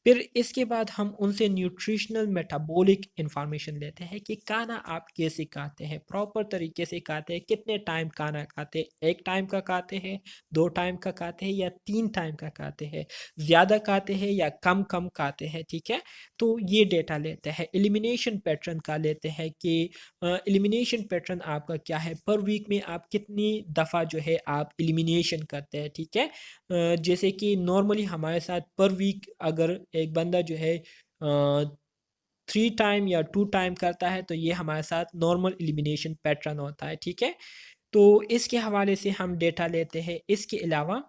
फिर इसके बाद हम उनसे न्यूट्रिशनल मेटाबॉलिक इंफॉर्मेशन लेते हैं कि खाना आप कैसे खाते हैं, प्रॉपर तरीके से खाते हैं, कितने टाइम खाना खाते हैं, एक टाइम का खाते हैं, 2 टाइम का खाते हैं या 3 टाइम का खाते हैं, ज़्यादा खाते हैं या कम कम खाते हैं। ठीक है, तो ये डेटा लेते हैं। एलिमिनेशन पैटर्न का लेते हैं कि एलिमिनेशन पैटर्न आपका क्या है, पर वीक में आप कितनी दफ़ा जो है आप एलिमिनेशन करते हैं। ठीक है, जैसे कि नॉर्मली हमारे साथ पर वीक अगर एक बंदा जो है 3 टाइम या 2 टाइम करता है तो ये हमारे साथ नॉर्मल एलिमिनेशन पैटर्न होता है। ठीक है, तो इसके हवाले से हम डेटा लेते हैं। इसके अलावा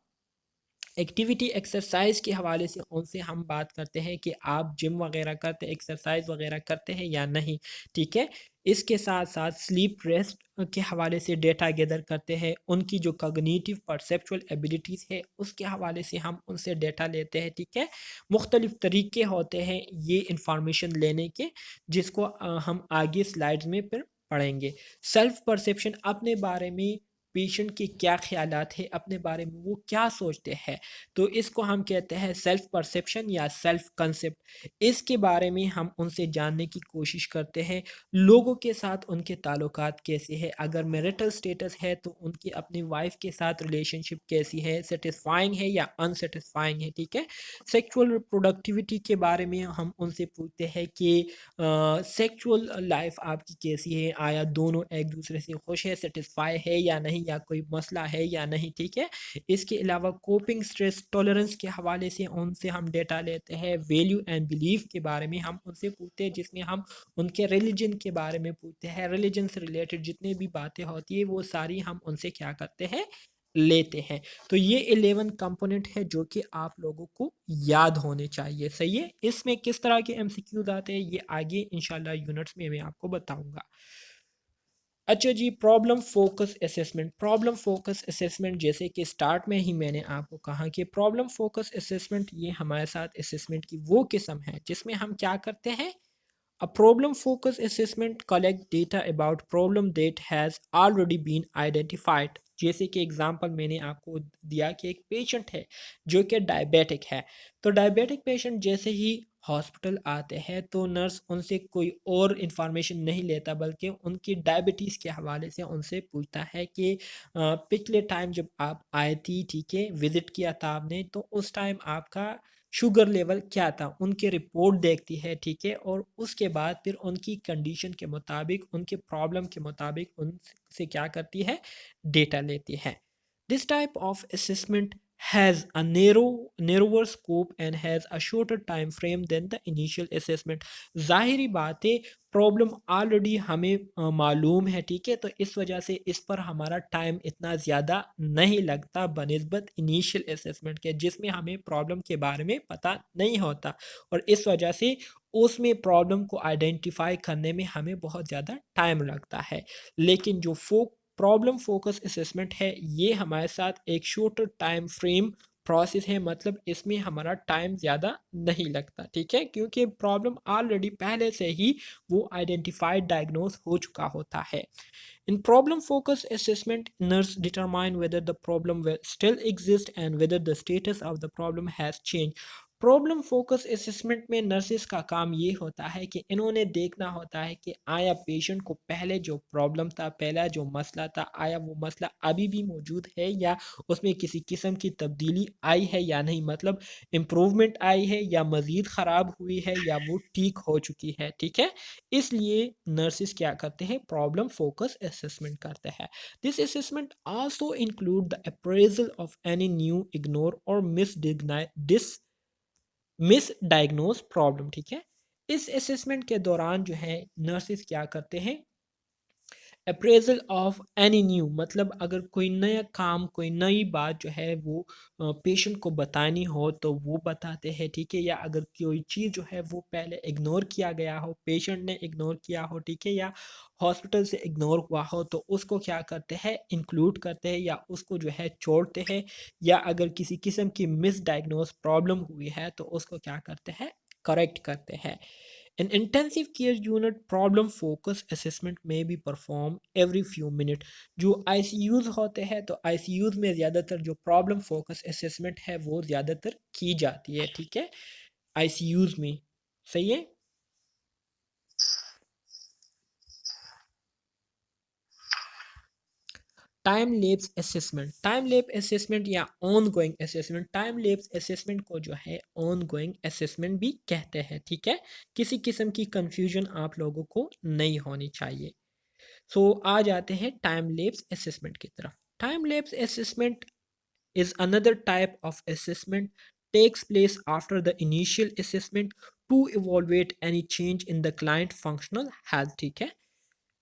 एक्टिविटी एक्सरसाइज के हवाले से उनसे हम बात करते हैं कि आप जिम वगैरह करते हैं, एक्सरसाइज वगैरह करते हैं या नहीं। ठीक है, इसके साथ साथ स्लीप रेस्ट के हवाले से डेटा गैदर करते हैं। उनकी जो कॉग्निटिव परसेप्चुअल एबिलिटीज़ है उसके हवाले से हम उनसे डेटा लेते हैं। ठीक है, मुख्तलिफ तरीके होते हैं ये इंफॉर्मेशन लेने के, जिसको हम आगे स्लाइड्स में फिर पढ़ेंगे। सेल्फ परसेप्शन, अपने बारे में पेशेंट के क्या ख्यालात है, अपने बारे में वो क्या सोचते हैं, तो इसको हम कहते हैं सेल्फ परसेप्शन या सेल्फ कंसेप्ट। इसके बारे में हम उनसे जानने की कोशिश करते हैं। लोगों के साथ उनके ताल्लुकात कैसे हैं, अगर मैरिटल स्टेटस है तो उनकी अपनी वाइफ के साथ रिलेशनशिप कैसी है, सेटिस्फाइंग है या अनसेटिस्फाइंग है। ठीक है, सेक्सुअल प्रोडक्टिविटी के बारे में हम उनसे पूछते हैं कि सेक्सुअल लाइफ आपकी कैसी है, आया दोनों एक दूसरे से खुश है, सेटिस्फाई है या नहीं, या कोई मसला है या नहीं। ठीक है, इसके अलावा कोपिंग स्ट्रेस टॉलरेंस के हवाले से उनसे हम डेटा लेते हैं। वैल्यू एंड बिलीफ के बारे में हम उनसे पूछते हैं, जिसमें हम उनके रिलीजन के बारे में पूछते हैं। रिलीजन से रिलेटेड जितनी भी बातें होती है वो सारी हम उनसे क्या करते हैं, लेते हैं। तो ये 11 कंपोनेंट है जो कि आप लोगों को याद होने चाहिए। सही है, इसमें किस तरह के MCQs आते हैं ये आगे इंशाल्लाह यूनिट्स में मैं आपको बताऊंगा। अच्छा जी, problem focus assessment. Problem focus assessment जैसे कि स्टार्ट में ही मैंने आपको कहा कि प्रॉब्लम फोकस असेसमेंट ये हमारे साथ असेसमेंट की वो किस्म है जिसमें हम क्या करते हैं, a problem focused assessment collect data about problem that has already been identified। जैसे कि एग्जांपल मैंने आपको दिया कि एक पेशेंट है जो कि डायबिटिक है। तो डायबिटिक पेशेंट जैसे ही हॉस्पिटल आते हैं तो नर्स उनसे कोई और इन्फॉर्मेशन नहीं लेता बल्कि उनकी डायबिटीज़ के हवाले से उनसे पूछता है कि पिछले टाइम जब आप आए थी, ठीक है, विज़िट किया था आपने, तो उस टाइम आपका शुगर लेवल क्या था, उनकी रिपोर्ट देखती है। ठीक है, और उसके बाद फिर उनकी कंडीशन के मुताबिक, उनके प्रॉब्लम के मुताबिक उनसे क्या करती है, डेटा लेती है। This type of assessment has a narrower scope and has a shorter time frame than the initial assessment. ज़ाहिरी बात है, प्रॉब्लम ऑलरेडी हमें मालूम है, ठीक है, तो इस वजह से इस पर हमारा टाइम इतना ज़्यादा नहीं लगता बनिस्बत इनिशियल असेसमेंट के, जिसमें हमें प्रॉब्लम के बारे में पता नहीं होता, और इस वजह से उसमें प्रॉब्लम को आइडेंटिफाई करने में हमें बहुत ज़्यादा टाइम लगता है। लेकिन जो प्रॉब्लम फोकस असेसमेंट है, ये हमारे साथ एक शॉर्टर टाइम फ्रेम प्रोसेस है, मतलब इसमें हमारा टाइम ज़्यादा नहीं लगता, ठीक है, क्योंकि प्रॉब्लम ऑलरेडी पहले से ही वो आइडेंटिफाइड डायग्नोज हो चुका होता है। In problem focused assessment, nurse determine whether the problem will still exist and whether the status of the problem has changed. Problem focus assessment में नर्सिस का काम ये होता है कि इन्होंने देखना होता है कि आया पेशेंट को पहले जो प्रॉब्लम था, पहला जो मसला था, आया वो मसला अभी भी मौजूद है या उसमें किसी किस्म की तब्दीली आई है या नहीं, मतलब इम्प्रूवमेंट आई है या मज़ीद ख़राब हुई है या वो ठीक हो चुकी है, ठीक है। इसलिए नर्सिस क्या करते हैं, प्रॉब्लम फोकस असेसमेंट करते हैं। This assessment also include the appraisal of any new ignore और मिसडायग्नोज प्रॉब्लम, ठीक है। इस असेसमेंट के दौरान जो है नर्सिस क्या करते हैं, अप्रेजल ऑफ एनी न्यू, मतलब अगर कोई नया काम, कोई नई बात जो है वो पेशेंट को बतानी हो तो वो बताते हैं, ठीक है, या अगर कोई चीज़ जो है वो पहले इग्नोर किया गया हो, पेशेंट ने इग्नोर किया हो, ठीक है, या हॉस्पिटल से इग्नोर हुआ हो, तो उसको क्या करते हैं, इंक्लूड करते हैं या उसको जो है छोड़ते हैं, या अगर किसी किस्म की मिसडायग्नोज प्रॉब्लम हुई है तो उसको क्या करते हैं, करेक्ट करते हैं। An intensive care unit problem focus assessment may be performed every few minutes. जो ICUs होते हैं तो ICUs में ज़्यादातर जो problem focus assessment है वो ज़्यादातर की जाती है, ठीक है, ICUs में, सही है। Time lapse assessment, time lap assessment या ongoing assessment, time lapse assessment को जो है ऑन गोइंग असेसमेंट भी कहते हैं, ठीक है, किसी किस्म की कंफ्यूजन आप लोगों को नहीं होनी चाहिए। सो आ जाते हैं टाइम लैप्स असेसमेंट की तरफ। Time lapse assessment is another type of assessment takes place after the initial assessment to evaluate any change in the client functional health, ठीक है।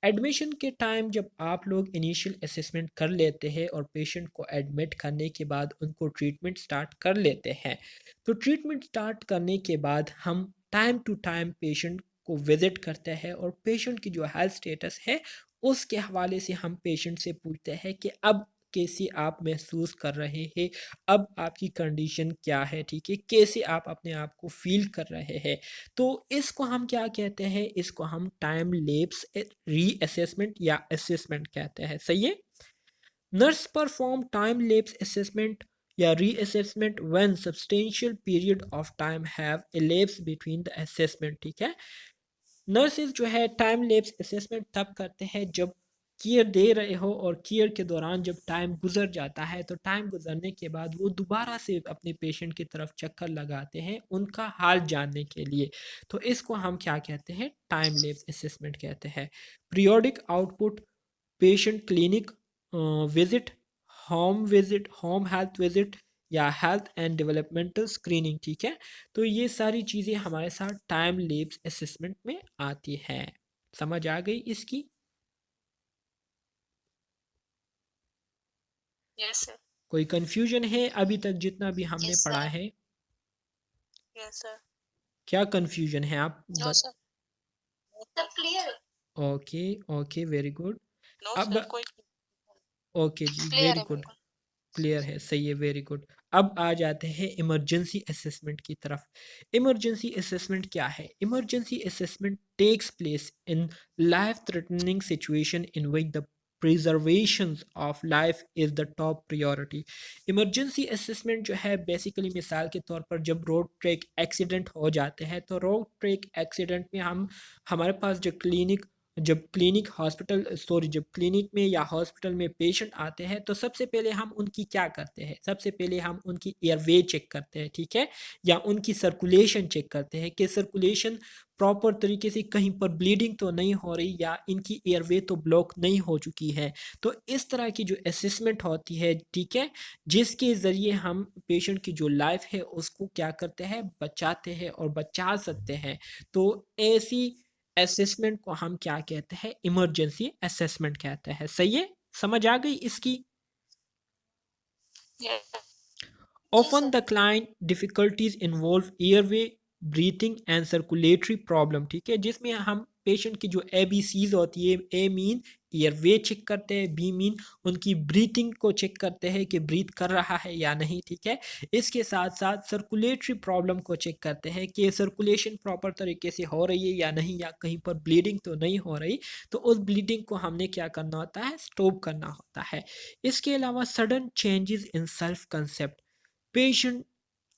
एडमिशन के टाइम जब आप लोग इनिशियल असेसमेंट कर लेते हैं और पेशेंट को एडमिट करने के बाद उनको ट्रीटमेंट स्टार्ट कर लेते हैं, तो ट्रीटमेंट स्टार्ट करने के बाद हम टाइम टू टाइम पेशेंट को विज़िट करते हैं और पेशेंट की जो हेल्थ स्टेटस है उसके हवाले से हम पेशेंट से पूछते हैं कि अब कैसे आप महसूस कर रहे हैं, अब आपकी कंडीशन क्या है, ठीक है, कैसे आप अपने आप को फील कर रहे हैं। तो इसको हम क्या कहते हैं, इसको हम टाइम लैप्स रीअसेसमेंट या असेसमेंट कहते हैं, सही है। Nurse perform time lapse assessment या reassessment when substantial period of time have elapsed between the assessment, ठीक है। नर्सेज जो है टाइम लैप्स असेसमेंट तब करते हैं जब केयर दे रहे हो और केयर के दौरान जब टाइम गुजर जाता है, तो टाइम गुजरने के बाद वो दोबारा से अपने पेशेंट की तरफ चक्कर लगाते हैं उनका हाल जानने के लिए, तो इसको हम क्या कहते हैं, टाइम लैप्स असेसमेंट कहते हैं। Periodic output, patient clinic visit, home health visit या हेल्थ एंड डेवलपमेंटल स्क्रीनिंग, ठीक है। तो ये सारी चीज़ें हमारे साथ टाइम लैप्स असेसमेंट में आती हैं। समझ आ गई इसकी? Yes sir. कोई कंफ्यूजन है अभी तक जितना भी हमने यस पढ़ा सर। है? Yes sir. क्या कंफ्यूजन है आप नो सर। सब clear. Okay, okay, very good. No अब सर, कोई ओके जी, क्लियर वेरी है गुड, बिल्कुल। क्लियर है, सही है, वेरी गुड। अब आ जाते हैं इमरजेंसी असेसमेंट की तरफ। इमरजेंसी असेसमेंट क्या है? Emergency assessment takes place in life threatening situation in which the preservation of life is the top priority. Emergency assessment जो है बेसिकली मिसाल के तौर पर जब रोड ट्रैक एक्सीडेंट हो जाते हैं, तो रोड ट्रैक एक्सीडेंट में हमारे पास जो क्लिनिक जब जब क्लिनिक में या हॉस्पिटल में पेशेंट आते हैं तो सबसे पहले हम उनकी क्या करते हैं, सबसे पहले हम उनकी एयरवे चेक करते हैं, ठीक है, या उनकी सर्कुलेशन चेक करते हैं कि सर्कुलेशन प्रॉपर तरीके से कहीं पर ब्लीडिंग तो नहीं हो रही या इनकी एयरवे तो ब्लॉक नहीं हो चुकी है। तो इस तरह की जो असेसमेंट होती है, ठीक है, जिसके ज़रिए हम पेशेंट की जो लाइफ है उसको क्या करते हैं, बचाते हैं और बचा सकते हैं। तो ऐसी असेसमेंट को हम क्या कहते हैं, इमरजेंसी असेसमेंट कहते हैं। सही है, समझ आ गई इसकी? जी Often sir. the client difficulties involve airway, breathing and circulatory problem, ठीक है, जिसमें हम पेशेंट की जो ABCs होती है, ए मीन एयरवे चेक करते हैं, बी मीन उनकी ब्रीथिंग को चेक करते हैं कि ब्रीथ कर रहा है या नहीं, ठीक है। इसके साथ साथ सर्कुलेटरी प्रॉब्लम को चेक करते हैं कि सर्कुलेशन प्रॉपर तरीके से हो रही है या नहीं, या कहीं पर ब्लीडिंग तो नहीं हो रही, तो उस ब्लीडिंग को हमने क्या करना होता है, स्टॉप करना होता है। इसके अलावा sudden changes in self concept, patient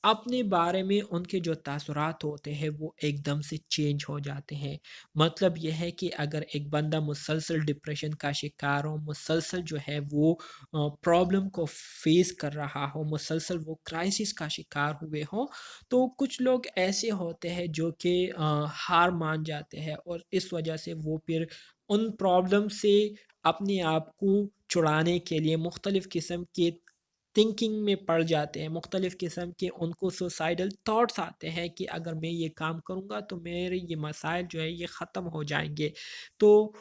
अपने बारे में उनके जो तासुरात होते हैं वो एकदम से चेंज हो जाते हैं। मतलब यह है कि अगर एक बंदा मुसलसल डिप्रेशन का शिकार हो, मुसलसल जो है वो प्रॉब्लम को फेस कर रहा हो, मुसलसल वो क्राइसिस का शिकार हुए हों, तो कुछ लोग ऐसे होते हैं जो कि हार मान जाते हैं और इस वजह से वो फिर उन प्रॉब्लम से अपने आप को छुड़ाने के लिए मुख्तलिफ़ किस्म के थिंकिंग में पड़ जाते हैं, मुख्तलिफ़ किस्म के उनको सुसाइडल थॉट्स आते हैं कि अगर मैं ये काम करूँगा तो मेरे ये मसाइल जो है ये ख़त्म हो जाएँगे। तो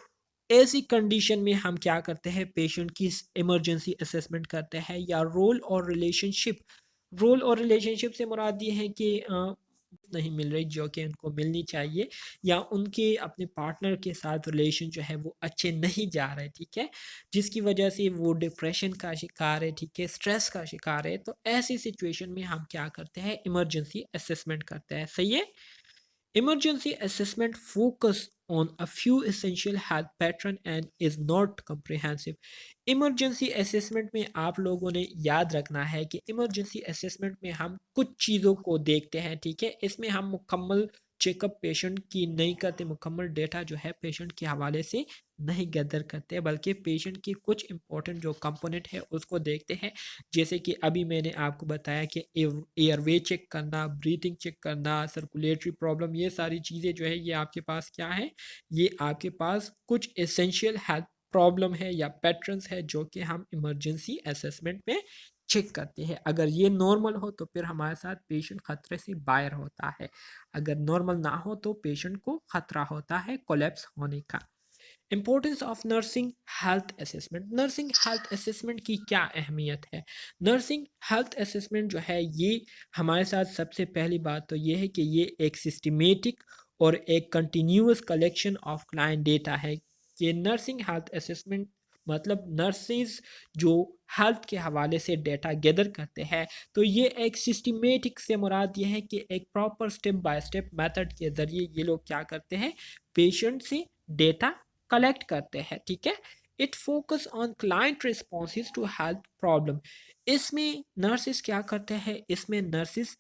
ऐसी कंडीशन में हम क्या करते हैं, पेशेंट की इमरजेंसी असेसमेंट करते हैं, या रोल और रिलेशनशिप से मुराद ये है कि नहीं मिल रही जो कि उनको मिलनी चाहिए, या उनके अपने पार्टनर के साथ रिलेशन जो है वो अच्छे नहीं जा रहे, ठीक है, जिसकी वजह से वो डिप्रेशन का शिकार है, ठीक है, स्ट्रेस का शिकार है। तो ऐसी सिचुएशन में हम क्या करते हैं, इमरजेंसी असेसमेंट करते हैं। सही है। Emergency assessment focus on a few essential health pattern and is not comprehensive. Emergency assessment में आप लोगों ने याद रखना है कि इमरजेंसी असेसमेंट में हम कुछ चीज़ों को देखते हैं, ठीक है, इसमें हम मुकम्मल चेकअप पेशेंट की नहीं करते, मुकम्मल डेटा जो है पेशेंट के हवाले से नहीं गैदर करते, बल्कि पेशेंट की कुछ इंपॉर्टेंट जो कंपोनेंट है उसको देखते हैं। जैसे कि अभी मैंने आपको बताया कि एयरवे चेक करना, ब्रीथिंग चेक करना, सर्कुलेटरी प्रॉब्लम, ये सारी चीज़ें जो है ये आपके पास क्या है, ये आपके पास कुछ एसेंशियल हेल्थ प्रॉब्लम है या पैटर्न्स है जो कि हम इमरजेंसी असेसमेंट में चेक करते हैं। अगर ये नॉर्मल हो तो फिर हमारे साथ पेशेंट खतरे से बाहर होता है, अगर नॉर्मल ना हो तो पेशेंट को खतरा होता है कोलैप्स होने का। Importance of nursing health assessment, nursing health assessment की क्या अहमियत है? नर्सिंग हेल्थ असेसमेंट जो है ये हमारे साथ सबसे पहली बात तो ये है कि ये एक सिस्टमेटिक और एक continuous collection of client data है। कि नर्सिंग हेल्थ असेसमेंट मतलब नर्सिस जो हेल्थ के हवाले से डेटा गैदर करते हैं, तो ये एक सिस्टमेटिक से मुराद ये है कि एक proper step by step method के ज़रिए ये लोग क्या करते हैं, पेशेंट से डेटा कलेक्ट करते हैं, ठीक है। It focus on client responses to health problem, इसमें नर्सिस क्या करते हैं, इसमें नर्सिस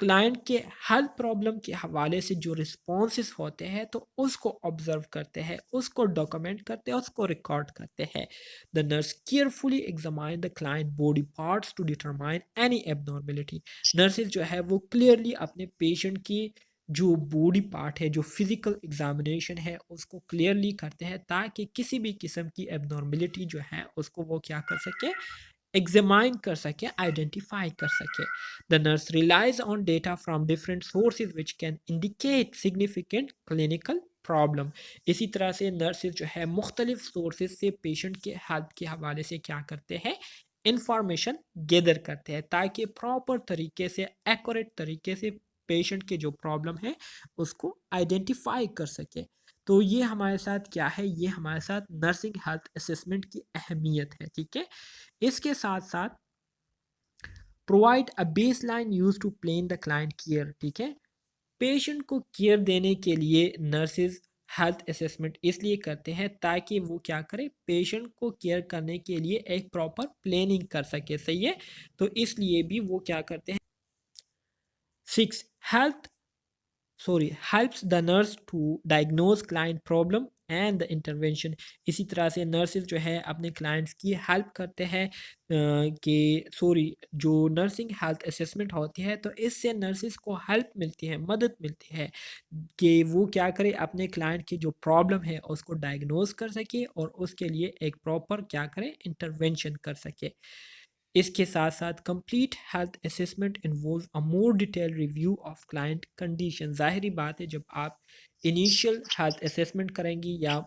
क्लाइंट के हेल्थ प्रॉब्लम के हवाले से जो रिस्पॉन्सेज होते हैं तो उसको ऑब्जर्व करते हैं, उसको डॉक्यूमेंट करते हैं, उसको रिकॉर्ड करते हैं। The nurse carefully examine the client body parts to determine any abnormality, nurses जो है वो क्लियरली अपने पेशेंट की जो बॉडी पार्ट है, जो फिजिकल एग्जामिनेशन है उसको क्लियरली करते हैं ताकि किसी भी किस्म की एबनॉर्मेलिटी जो है उसको वो क्या कर सके, एग्जामाइन कर सके, आइडेंटिफाई कर सके। The nurse relies on data from different sources which can indicate significant clinical problem, इसी तरह से नर्सेज जो है मुख्तलिफ सोर्सेज से पेशेंट के हेल्थ के हवाले से क्या करते हैं, इंफॉर्मेशन गैदर करते हैं ताकि प्रॉपर तरीके से, एक्यूरेट तरीके से पेशेंट के जो प्रॉब्लम है उसको आइडेंटिफाई कर सके। तो ये हमारे साथ क्या है, ये हमारे साथ नर्सिंग हेल्थ असेसमेंट की अहमियत है, ठीक है। इसके साथ साथ provide a baseline use to plan the client care, ठीक है, पेशेंट को केयर देने के लिए नर्सेज हेल्थ असेसमेंट इसलिए करते हैं ताकि वो क्या करे, पेशेंट को केयर करने के लिए एक प्रॉपर प्लानिंग कर सके। सही है, तो इसलिए भी वो क्या करते हैं। 6 health sorry helps the nurse to diagnose client problem and the intervention. इसी तरह से नर्सेज जो है अपने क्लाइंट्स की हेल्प करते हैं कि सॉरी जो नर्सिंग हेल्थ असेसमेंट होती है तो इससे नर्सेज को हेल्प मिलती है, मदद मिलती है कि वो क्या करे, अपने क्लाइंट की जो प्रॉब्लम है उसको डायग्नोज कर सके और उसके लिए एक प्रॉपर क्या करे, इंटरवेंशन कर सके। इसके साथ साथ complete health assessment involve a more detail review of client condition. ज़ाहिरी बात है जब आप इनिशियल हेल्थ असेसमेंट करेंगे या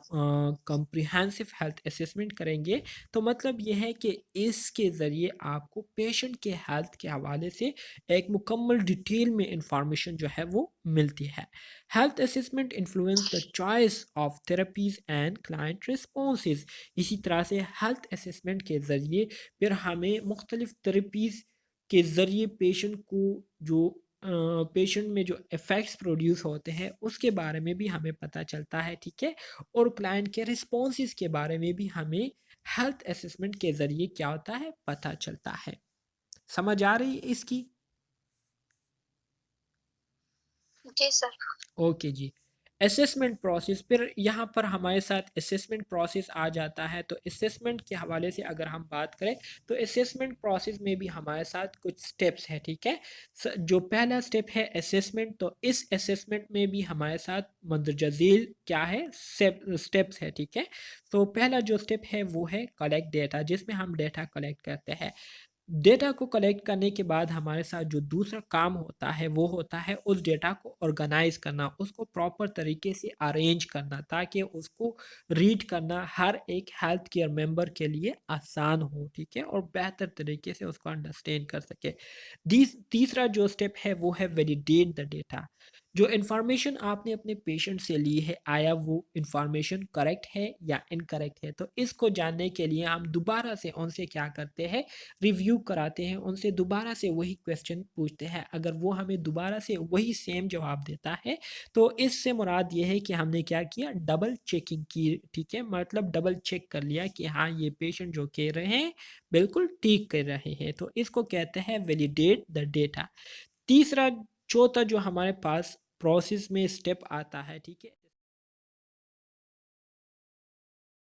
कंप्रिहेंसिव हेल्थ असेसमेंट करेंगे तो मतलब ये है कि इसके ज़रिए आपको पेशेंट के हेल्थ के हवाले से एक मुकम्मल डिटेल में इंफॉर्मेशन जो है वो मिलती है। Health assessment influence the choice of therapies and client responses. इसी तरह से हेल्थ असेसमेंट के ज़रिए फिर हमें मुख्तलिफ थेरेपीज़ के ज़रिए पेशेंट को जो पेशेंट में जो इफ़ेक्ट्स प्रोड्यूस होते हैं उसके बारे में भी हमें पता चलता है, ठीक है। और क्लाइंट के रिस्पॉन्सेज के बारे में भी हमें हेल्थ असेसमेंट के ज़रिए क्या होता है, पता चलता है। समझ आ रही है इसकी? जी सर। ओके जी। असेसमेंट प्रोसेस, फिर यहाँ पर हमारे साथ असेसमेंट प्रोसेस आ जाता है। तो असेसमेंट के हवाले से अगर हम बात करें तो असेसमेंट प्रोसेस में भी हमारे साथ कुछ स्टेप्स हैं, ठीक है। जो पहला स्टेप है असेसमेंट, तो इस असेसमेंट में भी हमारे साथ मंदरजा झेल क्या है, स्टेप्स है, ठीक है। तो पहला जो स्टेप है वो है कलेक्ट डेटा, जिसमें हम डेटा कलेक्ट करते हैं। डेटा को कलेक्ट करने के बाद हमारे साथ जो दूसरा काम होता है वो होता है उस डेटा को ऑर्गेनाइज करना, उसको प्रॉपर तरीके से अरेंज करना ताकि उसको रीड करना हर एक हेल्थ केयर मेंबर के लिए आसान हो, ठीक है, और बेहतर तरीके से उसको अंडरस्टैंड कर सके। तीसरा जो स्टेप है वो है वैलिडेट द डेटा। जो इन्फॉर्मेशन आपने अपने पेशेंट से ली है, आया वो इन्फॉर्मेशन करेक्ट है या इनकरेक्ट है। तो इसको जानने के लिए हम दोबारा से उनसे क्या करते हैं, रिव्यू कराते हैं, उनसे दोबारा से वही क्वेश्चन पूछते हैं। अगर वो हमें दोबारा से वही सेम जवाब देता है तो इससे मुराद ये है कि हमने क्या किया, डबल चेकिंग की, ठीक है, मतलब डबल चेक कर लिया कि हाँ ये पेशेंट जो कह रहे हैं बिल्कुल ठीक कर रहे हैं। तो इसको कहते हैं वैलिडेट द डेटा। तीसरा चौथा जो हमारे पास प्रोसेस में स्टेप आता है, ठीक है।